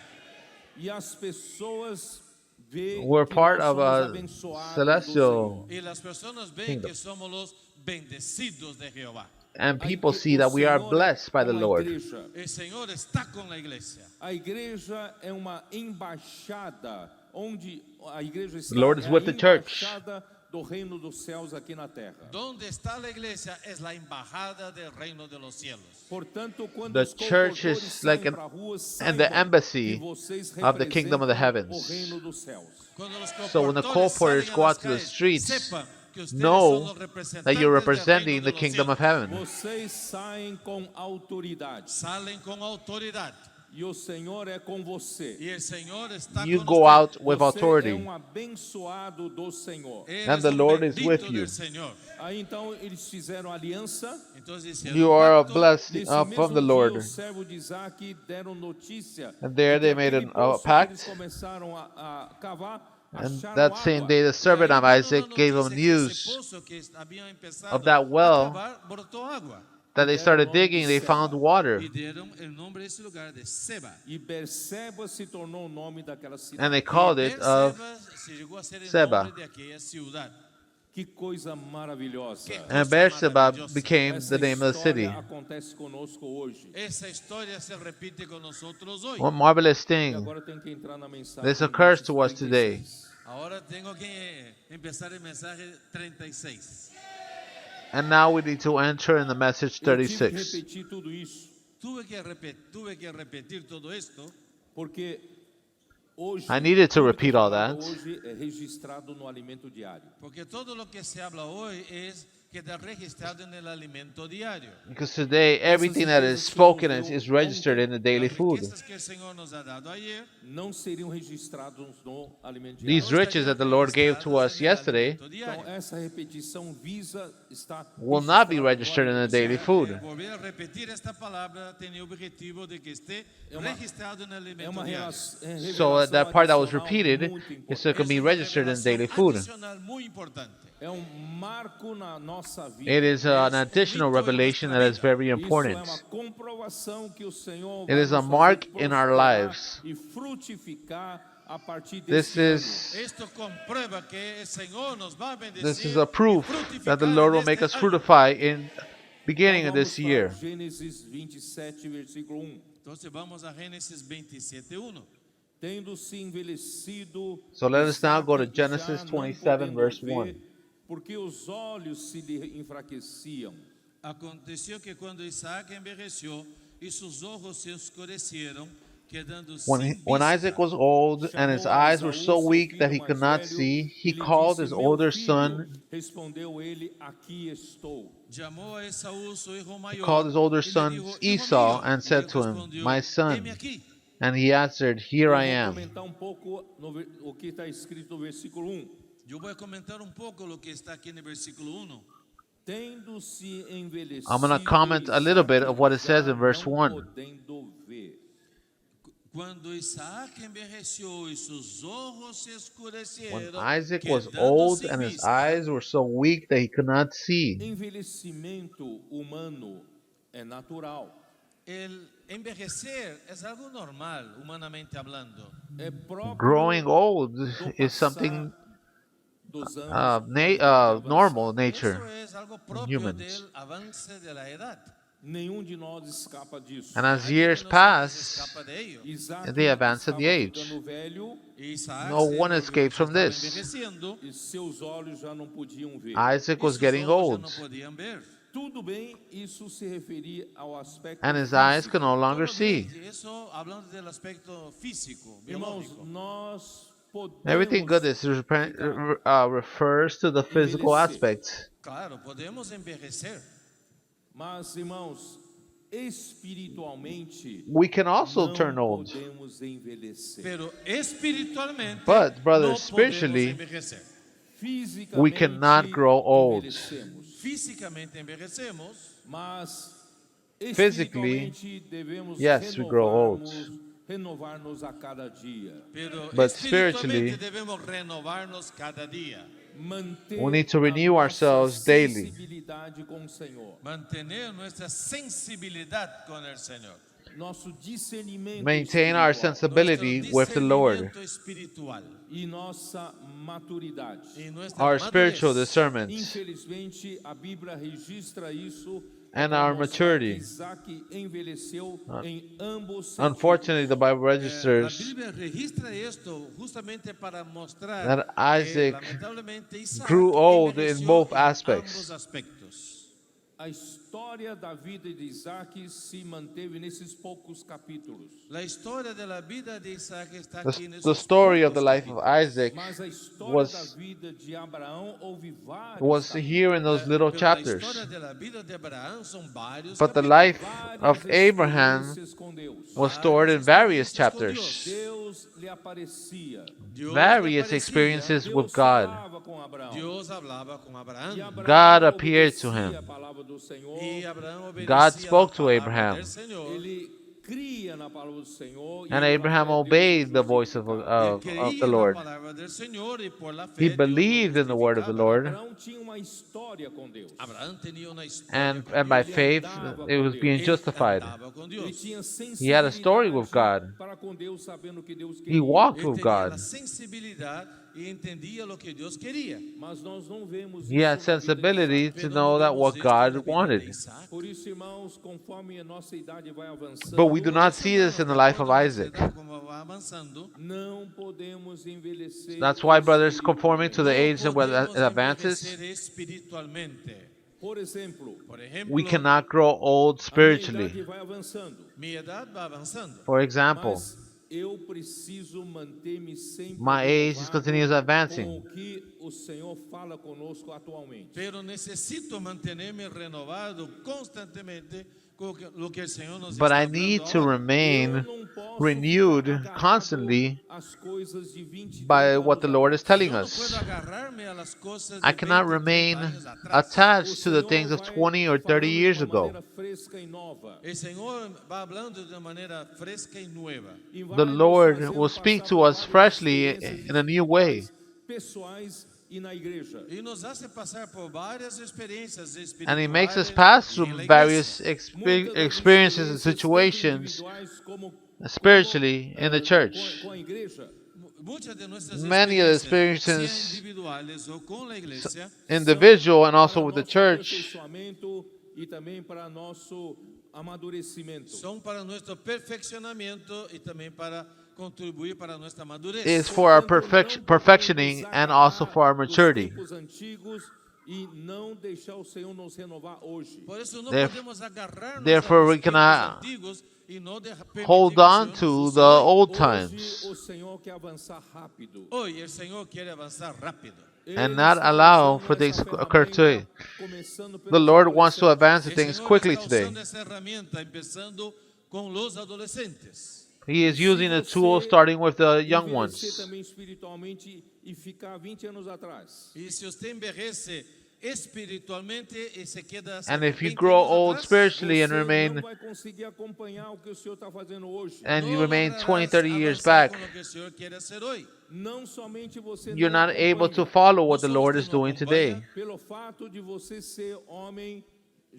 E as pessoas veem We're que part nós of somos a abençoados do celestial, Y las personas ven Kingdom. que somos los bendecidos de Jehová. and Senhor. people see that we are O Senhor blessed by é the com a Lord. igreja. El Señor está con la iglesia. A igreja é uma embaixada, onde a igreja está The Lord is é a with the church. embaixada do reino dos céus aqui na terra. Donde está la iglesia es la embajada del reino de los cielos. Portanto, quando The os church concordores is saem like pra rua, and the saibam embassy que vocês of the kingdom of the representam heavens. o reino dos céus. Cuando los So when the colportores co-porters salen go a out las to the calles, streets, sepan que ustedes know son los representantes that you're del representing reino de the los kingdom of cielos. heaven. Vocês saem com autoridade. Salen con autoridad. E o Senhor é com você. Y el Señor está You con go usted. out with Você é authority. abençoado do Senhor. Él And es the un Lord is bendito with del you. Señor. Aí então eles fizeram aliança. Entonces hicieron You are a pacto. blessing Nesse from mesmo the dia, Lord. o servo de Isaac deram notícia. And there de que they made aquele a poço que pact. eles começaram a cavar, And acharam that água. same day, the servant of Isaac gave him news of that well that they started digging. They found water, Y dieron el nombre de ese lugar de Seba. E Berseba se tornou o nome daquela cidade. and they called it of Berseba se llegó a ser el Seba. nombre de aquella ciudad. Que coisa maravilhosa. and Beersheba maravillosa. became Essa the name of the city. história acontece conosco hoje. Esa historia se repite con nosotros hoy. One marvelous E thing agora tem que entrar na mensagem. this occurs to us 56. today. Ahora tengo que empezar el mensaje 36. And now we need to enter in the message Eu tive que 36. repetir tudo isso Tuve que repetir todo esto porque hoje I needed to tudo que repeat é all falado that. hoje é registrado no alimento diário. porque todo lo que se habla hoy es queda registrado en el alimento diario. Because today, everything that is spoken is registered in the daily Las food. riquezas que el Señor nos ha dado ayer Não seriam registrados no alimento diário. These riches that the Lord gave to us yesterday Então essa repetição visa estar will not be registrado no registered in the alimento daily diário. food. Volver a repetir esta palabra tiene el objetivo de que esté registrado en el É alimento uma diario. So revelação that part that was adicional repeated muito is so it importante. can be Es una registered in daily revelación food. adicional muy importante. É marco na nossa vida. It is an additional revelation that is very important. Isso é uma comprovação que o Senhor It is a vai nos mark fazer in our prosperar lives. e frutificar a partir This desse ano. is Esto comprueba que el Señor nos va a bendecir. this is a proof y fructificar that the Lord will en make este us año. fructify in beginning Então of this vamos year. para Gênesis 27, versículo 1. Entonces vamos a Génesis 27:1. Tendo-se envelhecido, So let us now go to Isaac já Genesis não 27, podendo verse ver, 1. porque os olhos se lhe enfraqueciam. Aconteció que cuando Isaac envejeció y sus ojos se oscurecieron, quedando When Isaac was old and his eyes were so weak that he could not see, he called his older son. Respondeu ele, aqui estou. llamó a Esaú, su hijo mayor, Called his older y le son dijo, "Hijo Esau mío", and y said él to him, respondió, "My son." "Heme aquí". And he answered, "Here I Eu vou am." comentar um pouco o que está escrito no versículo 1. Yo voy a comentar un poco lo que está aquí en el versículo 1. Tendo-se envelhecido, I'm going to comment a little bit of what it says in verse não 1. podendo ver. Cuando Isaac envejeció y sus ojos se When oscurecieron, Isaac was quedando old sin and his vista. eyes were so weak that he could not see. Envelhecimento humano é natural. El envejecer es algo normal, humanamente hablando. É próprio Growing old do is passar something dos anos, normal Eso nature. es algo propio humans. del avance de la edad. nenhum de nós escapa disso. And as Nadie de years nosotros pass, escapa de ello. Isaac they advance in estava the age. ficando velho Isaac No se one volvió- escapes from estaba this. envejeciendo, e seus olhos já não podiam ver. Isaac y was sus getting ojos ya old, no podían ver. Tudo bem, isso se referia ao aspecto and his eyes físico. could no longer Todo bien, see. y eso hablando del aspecto físico, Irmãos, biológico. nós podemos Everything good is refers to the physical Envelhecer. aspects. Claro, podemos envejecer, mas, irmãos, espiritualmente We can also não turn old. podemos envelhecer. pero espiritualmente But, brothers, no spiritually, podemos envejecer. Fisicamente we cannot grow old. envelhecemos, Físicamente envejecemos, mas Physically, Espiritualmente, devemos yes, we grow old. renovar-nos a cada dia. Pero But espiritualmente spiritually, debemos renovarnos cada día. Manter we need to renew a nossa ourselves daily. sensibilidade com o Senhor. Mantener nuestra sensibilidad con el Señor. Nosso discernimento Maintain our espiritual sensibility Nuestro with the Lord. discernimiento espiritual e nossa maturidade. y nuestra Our madurez. spiritual discernment Infelizmente, a Bíblia registra isso and para our mostrar que maturity. Isaac envelheceu em ambos sentidos. Unfortunately, the Bible La registers Biblia registra esto justamente para mostrar that que Isaac lamentablemente Isaac grew old in envejeció both en aspects. ambos aspectos. A história da vida de Isaac se manteve nesses poucos capítulos. La historia de la vida de Isaac está The, aquí en the esos story of the pocos life of capítulos. Isaac Mas a história was- da vida de Abraão houve vários was capítulos. here in those little Pero la chapters. historia de la vida de Abraham son varios But the capítulos. life of Várias Abraham experiências com Deus. was stored in various Experiências com chapters. Deus lhe aparecia. Deus Various le aparecía, experiences Deus with God. falava com Abraão. Dios hablaba con E Abraham Abraão God appeared to obedecia him. a palavra do Senhor. y Abraham obedecía God spoke la to palabra Abraham. del Señor. Ele cria na palavra do Senhor. And e Abraham Deus obeyed the justificava. voice of Él creía the en Lord. la palabra del Señor y por la fe He Dios lo believed in the word of the justificaba. Lord, Abraão tinha uma história com Deus. Abraham tenía una historia and con by Dios. faith it was being Él justified. andaba con Ele Dios. tinha He had a story with sensibilidade God. para com Deus, sabendo o que Deus He queria. walked Él with tenía God. la sensibilidad y entendía lo que Dios quería. Mas nós não vemos He had isso na vida de sensibility Isaac. to Pero know no that vemos what esto en la God vida de wanted. Isaac. Por isso, irmãos, conforme a nossa idade vai avançando, But we do not see this in the life of Isaac. Como va avanzando, não podemos envelhecer. That's why, brothers, conforming to the no age that podemos it advances, envejecer espiritualmente. Por exemplo, Por ejemplo, we cannot grow old a minha idade spiritually. vai avançando, mi edad va avanzando. For example, mas eu preciso manter-me sempre my age renovado continues com advancing. o que o Senhor fala conosco atualmente. Pero necesito mantenerme renovado constantemente con lo que el Señor nos But está I need hablando to ahora. remain Eu não posso renewed ficar agarrado constantly às coisas de 20, by 30 what the anos Lord is atrás. telling Yo no us. puedo agarrarme a las cosas I de cannot 20, 30 remain años atrás. attached to the O things of Senhor 20 or vai 30 falando years de uma ago. maneira fresca e nova. El Señor va hablando de manera fresca y nueva. E vai The nos Lord fazendo will speak passar to por us várias freshly experiências in a new way. pessoais e na igreja. Y nos hace pasar por varias experiencias And He makes us espirituales pass y through en la various iglesia. Muitas das experiences and experiências, tanto situations individuais como spiritually in the church. Eh, com a igreja, Muchas de nuestras Many of the experiencias, experiences sean individuales o con la iglesia, individual and para also with the nosso church aperfeiçoamento e também para nosso amadurecimento. son para nuestro perfeccionamiento y también para contribuir para nuestra madurez. is for our Portanto, não perfectioning podemos and also for our agarrar dos maturity. tempos antigos e não deixar o Senhor nos renovar hoje. Por eso no Theref- podemos agarrarnos therefore a los we cannot tiempos antiguos y no permitir Hold que el on Señor to nos the use hoy. old Hoje times o Senhor quer avançar rápido. Hoy el Señor quiere avanzar rápido. Ele and not está allow usando for things essa to occur ferramenta, today. começando The pelos Lord wants to advance El things Señor quickly está today. usando esa herramienta empezando con los adolescentes. He is using a Se tool você starting with the young envelhecer ones. também espiritualmente e ficar 20 anos atrás. Y si usted envejece espiritualmente y se queda And if you 20 grow años old atrás, spiritually and Você remain não vai conseguir acompanhar o que o Senhor está fazendo hoje. and you no remain lograrás 20, 30 years avanzar back, con lo que el Señor quiere hacer hoy. Não somente você you're não not able to acompanha, follow what the Não Lord só is você não doing acompanha, today. pelo fato de você ser homem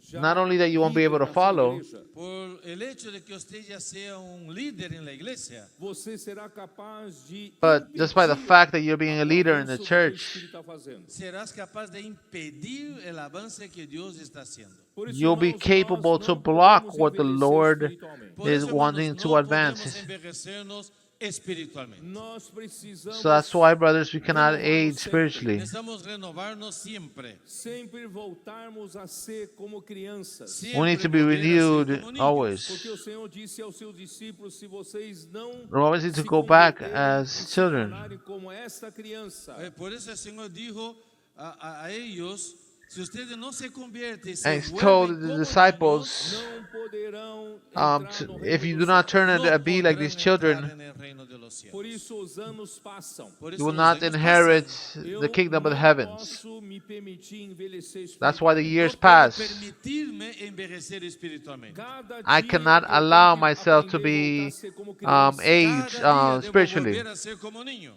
já Not only that you won't be able to líder da sua follow, igreja, Por el hecho de que usted ya sea un líder en la iglesia, você será capaz de but just by the impedir fact that you're being a o leader in avanço the do que o church, Espírito está fazendo. serás capaz de impedir el avance que Dios está haciendo. Por isso, you'll be irmãos, capable nós to não block podemos what the envelhecer Lord espiritualmente. Por is eso, hermanos, wanting no to podemos advance. envejecernos espiritualmente. Nós precisamos So that's why, brothers, we cannot age spiritually. Necesitamos renovarnos siempre. sempre voltarmos a ser como crianças. Siempre We need to be volver a ser renewed como niños. always. Porque o Senhor disse aos seus discípulos, se vocês não We always need to se go back converterem as e se children. tornarem como esta criança, Por eso el Señor dijo a ellos, Se ustedes não se conviertem, And He told the disciples, não poderão if you do not turn and be like these children, Por isso os anos passam. you will not inherit the kingdom of the heavens. Posso me permitir envelhecer That's why the years Não pass. posso permitir-me envelhecer espiritualmente. Cada I dia cannot eu allow tenho que myself to aprender be a voltar a ser como criança. aged Cada dia devo spiritually. volver a ser como niño.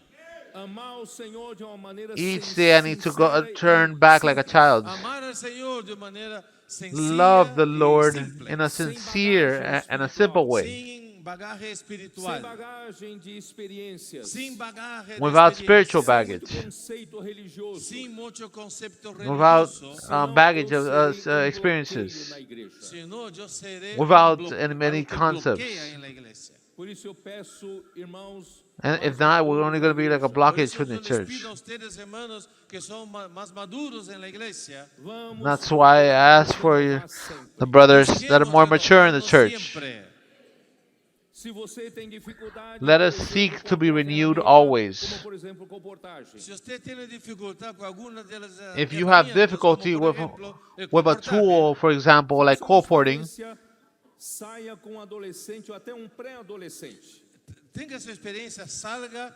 Amar o Senhor de uma maneira Each day I need to go sincera e turn back like a child. Amar ao Senhor de maneira sencilla Love the e Lord simples. in a sincere and a simple way, Sem bagagem sem espiritual. bagagem de experiências, Sem bagagem de without experiência. spiritual baggage, muito conceito religioso. Sem muito conceito without religioso. baggage Eu of serei um bloqueio experiences, na igreja. Senão eu serei without que many concepts. bloqueia em la igreja. Por isso eu peço, irmãos, And if not, we're only going to be like a Por blockage isso for the eu les church. pido a ustedes, hermanos, que são mais maduros em la igreja. vamos That's why I ask for the brothers that are more mature in the church. Sempre. Se você tem dificuldade, Let por us exemplo, seek com to be alguma renewed ferramenta, always. como por exemplo comportagem. Se você tem dificuldade com alguma delas, If you have difficulty with a tool, for example, like colporting, Saia com um adolescente ou até um pré-adolescente. tenha essa experiência, salga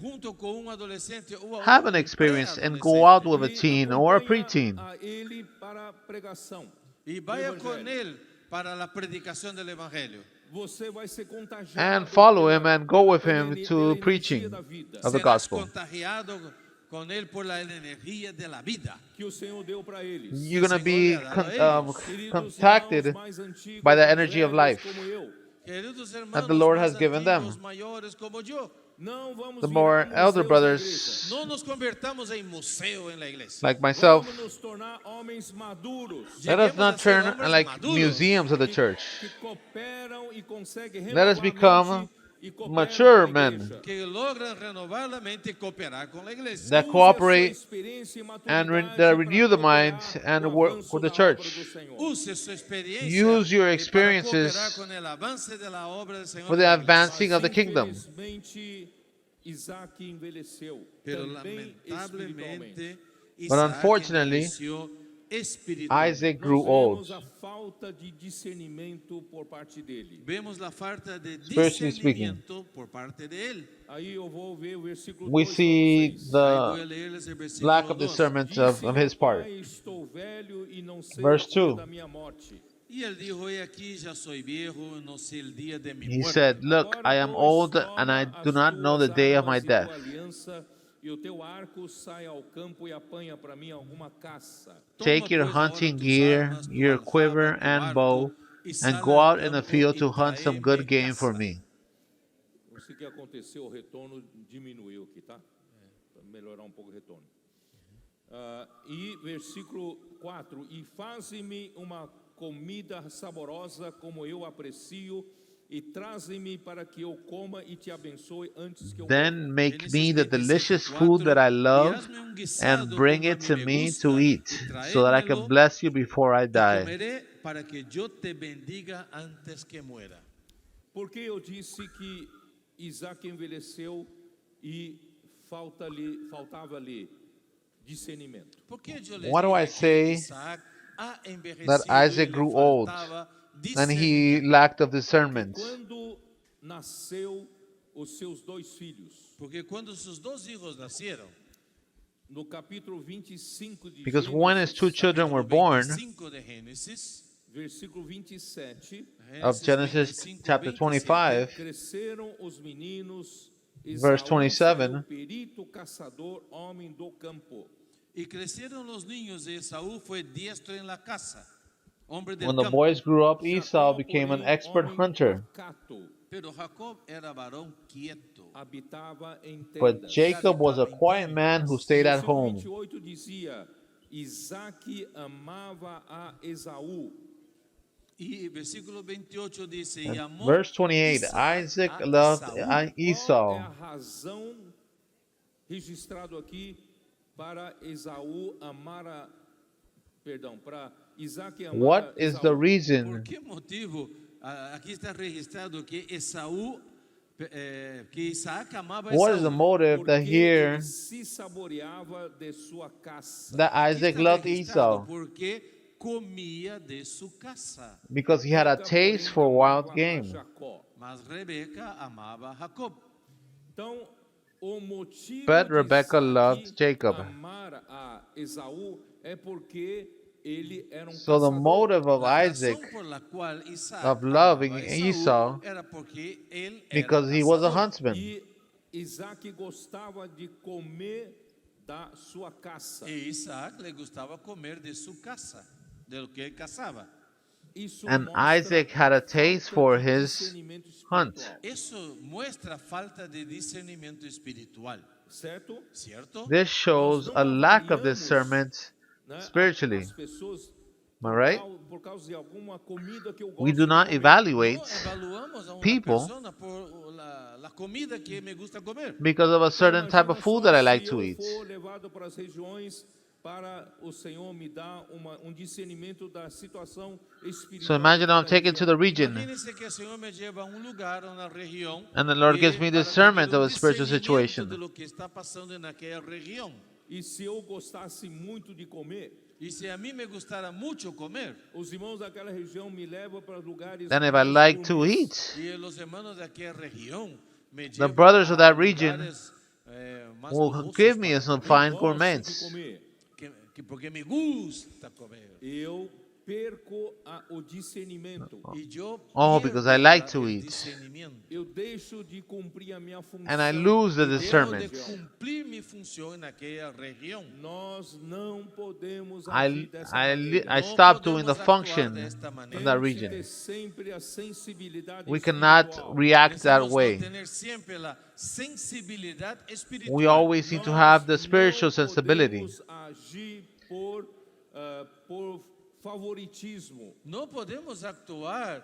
junto com adolescente ou have an experience and go out with a teen or a preteen. A ele para a pregação. e vaya com ele para a predicação do evangelho. Você vai ser contagiado And follow him pela- and go with pela him ener- to pela energia preaching da vida of the Serás gospel. contagiado com ele por la energia de la vida. que o Senhor deu para eles. You're going to be Queridos contacted irmãos mais antigos, by the mais energy of velhos life como eu, Queridos that hermanos, the Lord mais has given them. antigos, maiores como eu, não vamos The virar more museus elder da brothers, não nos convertamos em museu em la igreja. like igreja. myself, Vamos nos tornar homens maduros let us Lleguemos not a ser turn hombres like maduros, museums of the que church. cooperam e conseguem Let us renovar a become mente e cooperam mature com a men igreja. que logram renovar a mente e cooperar com a igreja. that Use a cooperate sua experiência e and maturidade that para renew the cooperar mind com and o work avanço with the da church. obra do Senhor. Use sua experiência Use your para experiences cooperar com el avance de la obra del Señor for the en la iglesia. advancing of the kingdom. Infelizmente, Isaac envelheceu Pero também espiritualmente. lamentablemente, But Isaac unfortunately, envelheció espiritualmente. Isaac Nós grew old. vemos a falta de discernimento por parte dele. Vemos la falta de Spiritually speaking. discernimiento por parte de él. Aí eu vou ver o versículo We 2 para see vocês. Ahí voy a the leerles el versículo lack of 2. discernment Disse of meu his part. pai, estou velho e não sei Verse o dia 2. da minha morte. Y él dijo, he aquí, ya soy viejo, no sé el día de mi He muerte. said, Look, I am old and I do not know the day of my death. E o teu arco sai ao campo e apanha para mim alguma caça. Take your hunting gear, your quiver and bow, and go out in the field to hunt some good game for me. Não sei o que aconteceu, o retorno diminuiu aqui, tá? Para melhorar um pouco o retorno. E versículo 4: E faze-me uma comida saborosa como eu aprecio, e traze-me para que eu coma e te abençoe antes que eu morra. Then make me the delicious food that I love and bring it to me to eat, so that I can bless you before I die. Comeré para que yo te bendiga antes que muera. Porque eu disse que Isaac envelheceu e faltava-lhe discernimento. ¿Por qué yo les Why do dije I que say Isaac ha envejecido that y Isaac le grew old faltaba and he discernimiento? lacked of discernment? Quando nasceu os seus dois filhos, Porque quando sus dos hijos nacieron, no capítulo 25 de Because Gênesis, when his two children were born, 25 de Génesis, versículo 27, of Genesis 25, chapter 27, 25, cresceram os meninos, Verse Esaú 27. saiu perito caçador, homem do campo. y crecieron los niños y Esaú fue diestro en la casa, hombre del when the campo. boys grew up, Jacó, Esau became an porém, expert homem hunter, pacato, Pero Jacob era varón quieto. habitava em but tendas. Jacob was a quiet man who stayed at Versículo home. 28 dizia: Isaac amava a Esaú. Y versículo 28 dice, y amó Verse 28, Isaac loved Qual é Esau. a razão registrado aqui para Esaú amar a para Isaac amar What a is Esaú? the ¿Por reason? qué motivo? Aquí está registrado que Esaú que Isaac amaba a What is the Esaú. motive that Porque here ele se saboreava de sua caça. that Aqui Isaac está loved registrado, Esau? porque comia de su casa. Because he had a Rebeca, taste porém, for wild amava a game. Jacó. Mas Rebeca amaba a Jacob. Então, o motivo But de Rebekah Isaac loved Jacob. amar a Esaú é porque ele era So the caçador. motive of La Isaac razón por la cual Isaac of loving amaba a Esau, era porque él because era he was a cazador. huntsman. E Isaac gostava de comer da sua caça. E Isaac le gustaba comer de su casa, de lo que él cazaba. Isso And mostra Isaac had a taste falta for de his discernimento hunt. espiritual, Eso muestra falta de discernimiento espiritual, certo? ¿cierto? This shows a lack of discernment Né, spiritually. as pessoas, Am I right? por causa de alguma comida que eu gosto We do de not comer. evaluate No evaluamos a una people persona por la comida que me gusta comer. because of a certain type of Imagina food só that I se like to eu eat. for levado para as regiões para o Senhor me dar discernimento da situação espiritual. So imagine I'm da taken to the region Imagínense que el Señor me lleva a un lugar, a una región, and the Lord gives me para discernment tener of un a spiritual discernimiento situation. de lo que está pasando en aquella región. E se eu gostasse muito de comer, Y si a mí me gustara mucho comer, os irmãos daquela região me levam para lugares Then if I mais like to gourmets. eat, y los hermanos de aquella región me the llevan brothers of a that region lugares, más will lujosos give me para some comer, fine Gosto de gourmets. comer. porque me gusta comer. Eu perco o discernimento. Y yo Oh, pierdo because I like to el eat. discernimiento. Eu deixo de cumprir a minha função. And I lose the Dejo de discernment. cumplir mi función en aquella región. Nós não podemos I, agir dessa I, maneira. I No stop doing the podemos actuar function de esta of manera. that Temos que region. ter sempre a sensibilidade We cannot espiritual. react that Necesitamos way. tener siempre la sensibilidad espiritual. We always need to have the spiritual sensibility. Não podemos agir por favoritismo. No podemos actuar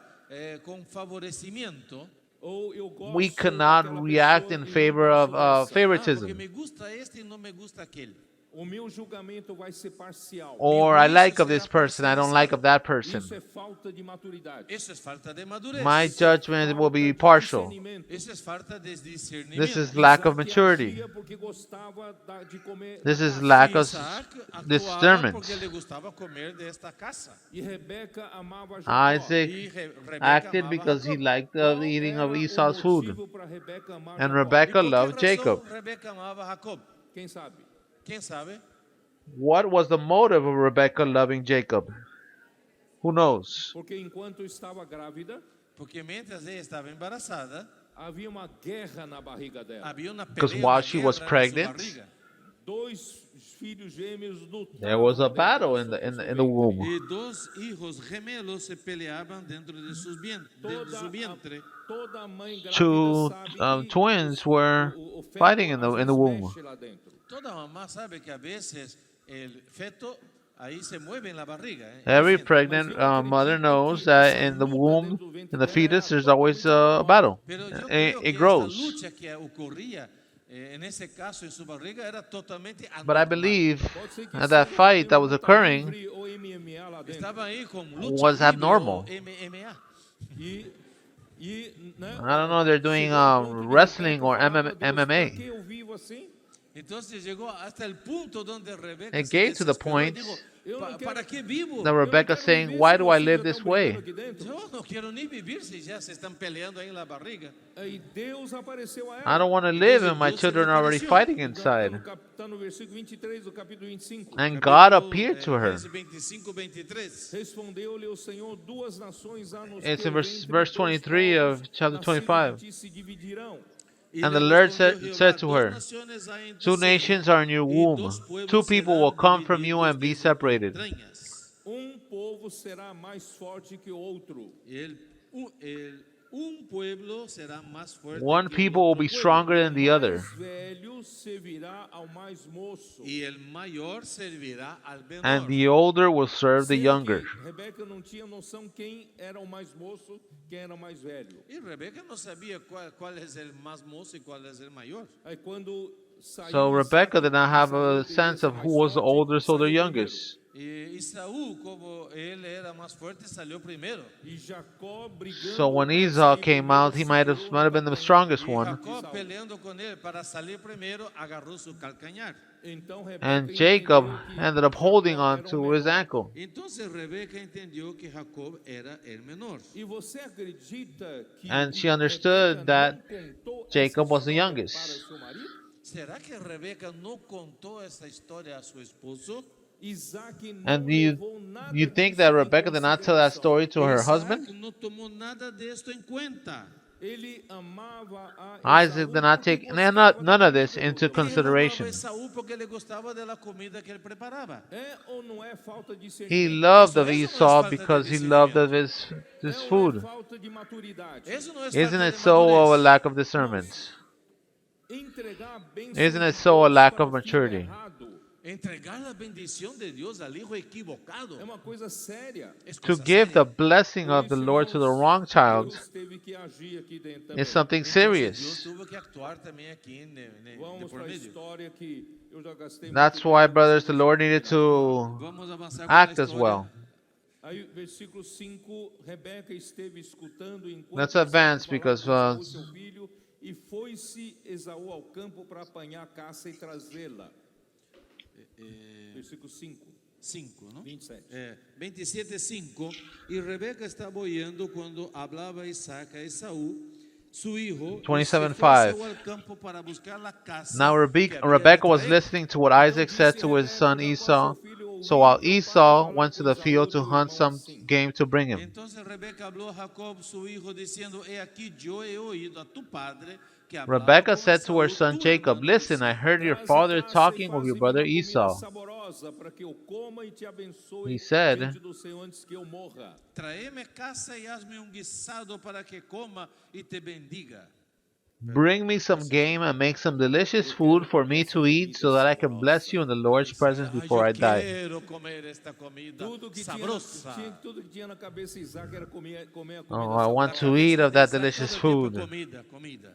con favorecimiento. Ou eu gosto We cannot daquela react pessoa in e não favor of gosto dessa. Porque favoritism. me gusta este y no me gusta aquel. O meu julgamento vai ser parcial. Or I like of this person, I don't like of that person. Isso é falta de maturidade. Eso es falta de madurez. My judgment will be Falta de partial. discernimento. Eso es falta de discernimiento. This is lack of Isaac maturity. agia porque gostava de comer This is carne. lack of Isaac actuaba discernment. porque le gustaba comer de esta casa. E Rebeca amava Jacó. Isaac Y Rebeca acted amaba because he Jacob. liked Qual the eating era of o Esau's food. motivo para Rebeca amar And Jacó? ¿Y Rebecca por qué loved razón Jacob. Rebeca amaba a Jacob? Quem sabe? ¿Quién sabe? What was the motive of Rebecca loving Jacob? Who knows? Porque enquanto estava grávida, Porque mientras ella estaba embarazada, havia uma guerra na barriga dela. había una Because pelea, while una she was guerra en su pregnant, barriga. Dois filhos gêmeos lutavam. There was a dentro battle do in seu the womb. Y dos hijos gemelos se peleaban dentro de su vientre. Toda mãe grávida Two sabe que twins were o feto fighting in às the vezes womb. mexe lá dentro. Toda mamá sabe que a veces el feto ahí se mueve en la barriga. Every Siente. pregnant mother knows that in the womb, in the fetus, there's always a battle. Pero yo creo It que esta grows. lucha que ocurría en ese caso en su barriga era totalmente But I anormal. believe Pode ser que that that seja fight that was luta occurring livre ou MMA lá dentro. Estaba ahí con lucha was libre abnormal. o MMA. Né, I don't know, they're doing chegou ao ponto de wrestling Rebeca or falar, "Deus, por MMA. que eu vivo assim? Entonces llegó hasta el punto donde Rebeca It se gave to the desesperó y point dijo, Eu não quero- ¿para qué vivo? Now Eu não Rebecca quero saying, viver why se do I meus live filhos this estão way? brigando aqui dentro." Yo no quiero ni vivir si ya se están peleando ahí en la barriga. Aí Deus apareceu a ela. I don't want to live and my children are already fighting inside. Está no versículo 23 do capítulo 25. And God Capítulo, appeared to her. 25, 23. Respondeu-lhe o Senhor: duas nações há nos It's in teu verse ventre, 23 dois of chapter nascidos 25. de ti se dividirão. Y And le the Lord respondió said Jehová, to "Dos her, naciones hay en tu two seno, nations are in your y womb. dos pueblos Two people serán will come from you divididos and be de tus separated. entrañas". Povo será mais forte que o outro. Un pueblo será más fuerte One que el people will otro be pueblo, stronger than the other. O velho servirá ao mais moço. y el mayor servirá al menor. And the older will serve the Sendo younger. que Rebeca não tinha noção quem era o mais moço, quem era o mais velho. Y Rebeca no sabía cuál es el más mozo y cuál es el mayor. Aí quando saiu So Isaac, Rebecca did not have a Esaú sense of devia who ser was the mais forte, oldest or the saiu primeiro. youngest. Y E Esaú, como ele era mais forte, saiu primeiro. E Jacó brigando So when para Esau sair came primeiro, out, he might have been the strongest E one. Jacó peleando com ele para sair primeiro, agarrou seu calcanhar. Então Rebeca And Jacob entendeu que ended up holding Jacó on era o to his menor. ankle. Então Rebeca entendeu que Jacob era o menor. E você acredita que And she understood Rebeca that não contou Jacob essa was the história youngest. para seu marido? Será que Rebeca não contou essa história a seu esposo? Isaac não And you levou nada think disso that em Rebecca did not tell that consideração. story to her Isaac husband? não tomou nada disto em conta. Ele amava a Isaac Esaú did not porque take gostava none da of this comida into do- Ele amava consideration. Esaú porque ele gostava da comida que ele preparava. É ou não é falta de He discernimento? loved of Isso não é Esau falta de because he loved of his É ou não é food. falta de maturidade? Isso não é Isn't falta it de so of a madurez. lack of discernment? Entregar a bênção Isn't de it so a Deus lack para of o filho maturity? errado Entregar a bendição de Deus al hijo equivocado. é uma coisa séria. Es To cosa give the seria. blessing Por of the isso, Lord to the irmãos, wrong child Deus teve que agir aqui dentro também. is something Entonces, Deus serious. tuvo que actuar também aqui de Vamos por para a medio. história que eu já gastei That's muito why, tempo brothers, the nessa Lord needed terminar. to Vamos avançar com act a as história. well. Aí, versículo 5, Rebeca esteve escutando enquanto Let's Isaac advance, falava because, com Esaú, seu filho, e foi-se Esaú ao campo para apanhar a caça e trazê-la. Versículo 5, 5, ¿no? 27. 27:5. Y Rebeca estaba oyendo cuando hablaba Isaac a Esaú, su hijo, y se 27:5. fue Esaú al campo para buscar la caza Now que había de Rebecca was traer. listening to what Isaac said to his son Esau. So while Esau went to the field to hunt some game to bring him, Entonces Rebeca habló a Jacob su hijo diciendo: He aquí yo he oído a tu padre que hablaba Rebecca con said to her Esaú, son tu Jacob, hermano, "Listen, I heard your Traze father caça e talking with your faze-me brother uma comida Esau." saborosa, para que eu coma e te abençoe He said, diante do Senhor antes que eu morra. Traeme caza y hazme un guisado para que coma y te bendiga. "Bring me some game and make some delicious food for me to eat so that I can bless you in the Lord's presence before I Yo die." quiero comer esta comida Tudo que, sabrosa. tudo que tinha na cabeça de Isaac era comer a comida Oh, I want saborosa. to eat of that Isaac, delicious todo tiempo food. Comida.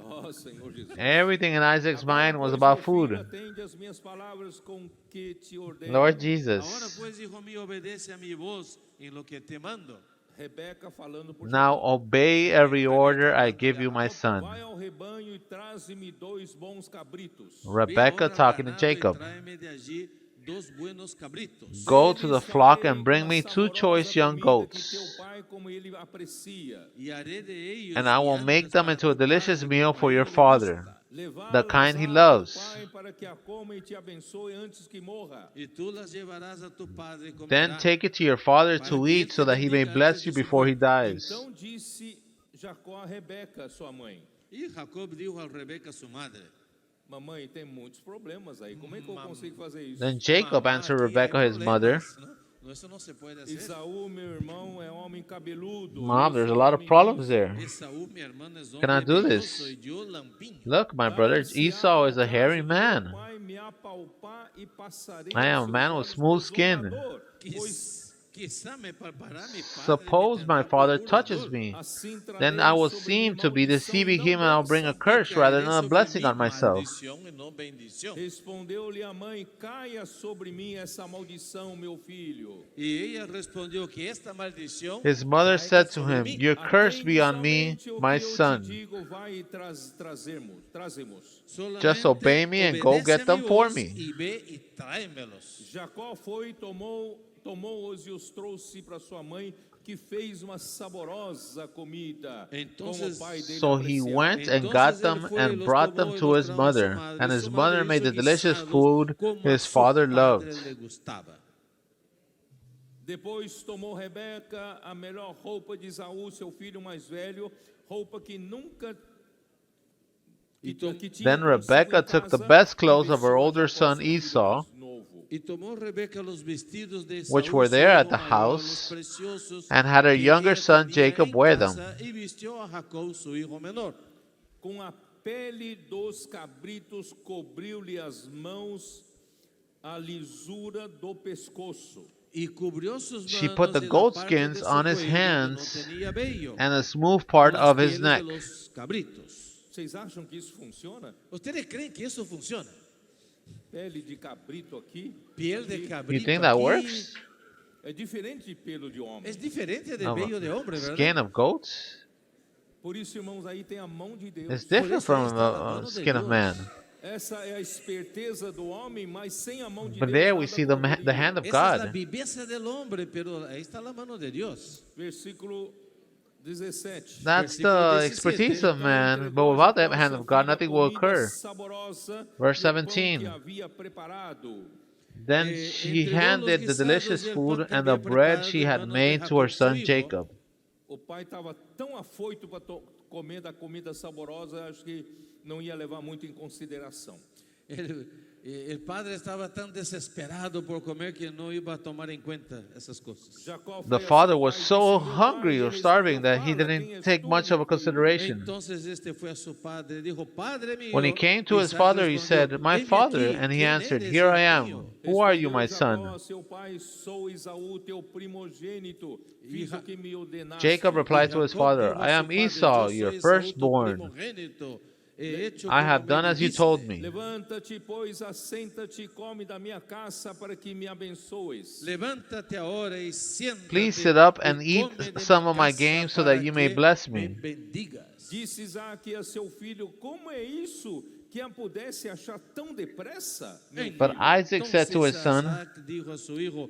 Oh, Senhor Jesus. Everything in Isaac's Agora, mind was pois, about meu food. filho, atende as minhas palavras com que te ordeno. Lord Ahora Jesus, pues, hijo mío, obedece a mi voz en lo que te mando. Rebeca falando por now obey every order I give you, my son. Vai ao rebanho e traze-me 2 bons cabritos. Rebecca Ve ahora al talking to ganado y Jacob. tráeme de allí 2 buenos cabritos. Go to the flock and bring me 2 choice young goats, Que teu pai, como ele aprecia. Y haré de ellos and I will make viandas them para into a tu delicious padre, meal como for a your él le father, gusta. the kind he Levá-las a loves. teu pai para que a coma e te abençoe antes que morra. Y tú las llevarás a tu padre y comerá. Then take it to your father to eat so that he may bless you before he dies. Então disse Jacó a Rebeca, sua mãe: Y Jacob dijo a Rebeca su madre: Mamãe, tem muitos problemas aí. Como é que eu consigo fazer isso? Then Jacob "Mamá, answered aquí hay Rebekah, his mother, problemas, ¿no? No, eso no se puede hacer. Esaú, meu irmão, é homem cabeludo. Mom, Eu there's a sou lot of homem problems liso." there. Esaú, mi hermano, es Can I hombre do velloso this? y yo lampiño. Look, my brother, Esau is a hairy man. I am a man with smooth skin. Quizá me palpará mi padre, Suppose me my tendrá father por touches burlador. me. Assim Then I will seem to be deceiving him and I'll bring a curse rather than a blessing on myself. Maldición y no bendición. Respondeu-lhe a mãe: Caia sobre mim essa maldição, meu filho. Y ella respondió que esta maldición His mother caiga said to sobre him, mí. "Your curse be on me, Atende somente o my que eu te son. digo, vai e trazemos. Solamente Just obey me and go obedece get a them mi for voz me." Y ve y tráemelos. Jacó foi, tomou-os e os trouxe para sua mãe, que fez uma saborosa comida, como o pai dele So he apreciava. went and got them and brought them to his mother, and his mother made the delicious food his father loved. Le gustaba. Depois tomou Rebeca a melhor roupa de Esaú, seu filho mais velho, roupa que nunca que tinha Then consigo Rebekah em took the casa, best e clothes of vestiu her a older Jacó, son seu filho Esau, mais novo. Y tomó Rebeca los vestidos de Esaú, which were su there hijo at the mayor, house, los preciosos and had her que younger ella son tenía Jacob en wear them. casa, y vistió a Jacob, su hijo menor. Com a pele dos cabritos cobriu-lhe as mãos, a lisura do pescoço. Y cubrió sus She manos put the y la goat parte skins de su on his cuello que hands no tenía vello, and the smooth part con las of his pieles neck. de los cabritos. Vocês acham que isso funciona? ¿Ustedes creen que eso funciona? pele de cabrito aqui. Piel de You cabrito. think that aquí. works? É diferente de pelo de homem. Es diferente del No, vello de hombre, Skin ¿verdad? of goats? Por isso, irmãos, aí tem a mão de Deus. It's different eso ahí from está la the mano de skin of Dios. man. Essa é a esperteza do homem, mas sem a mão de But Deus. there we nada see the poderia. hand of Esa es la God. viveza del hombre, pero ahí está la mano de Dios. Versículo 17. That's Versículo the expertise 17. of man, but without the hand of God, nothing will occur. Verse 17. Then she handed the delicious food and the bread she had made to her son Jacob. O pai estava tão afoito para comer da comida saborosa, acho que não ia levar muito em consideração. El padre estaba tan desesperado por comer que no iba a tomar en cuenta esas cosas. Jacó The foi a father seu was pai e so disse, "Meu hungry pai, or eles starving não that he falam, didn't tens take much of a tudo". consideration. Entonces este fue a su padre, dijo, Padre mío. When he came to his Isaac father, he respondió, said, My "Heme father. aquí, And he ¿quién answered, eres, Here I hijo am. mío?" Who are you, Respondeu my Jacó son? a seu pai, sou Esaú, teu primogênito, fiz o que me ordenaste. Jacob replied to his Jacob father, dijo a I su am padre, Esau, "Yo your soy Esaú, tu firstborn. primogénito. He hecho I como have me done as you dijiste." told me. Levanta-te, pois, assenta-te e come da minha caça para que me abençoes. Levántate ahora y siéntate. Please sit up and y eat come de mi some of my casa game so para that you may que bless me me. bendigas. Disse Isaac a seu filho, como é isso que a pudesse achar tão depressa? meu But filho?" Isaac said to his son, Isaac dijo a su hijo,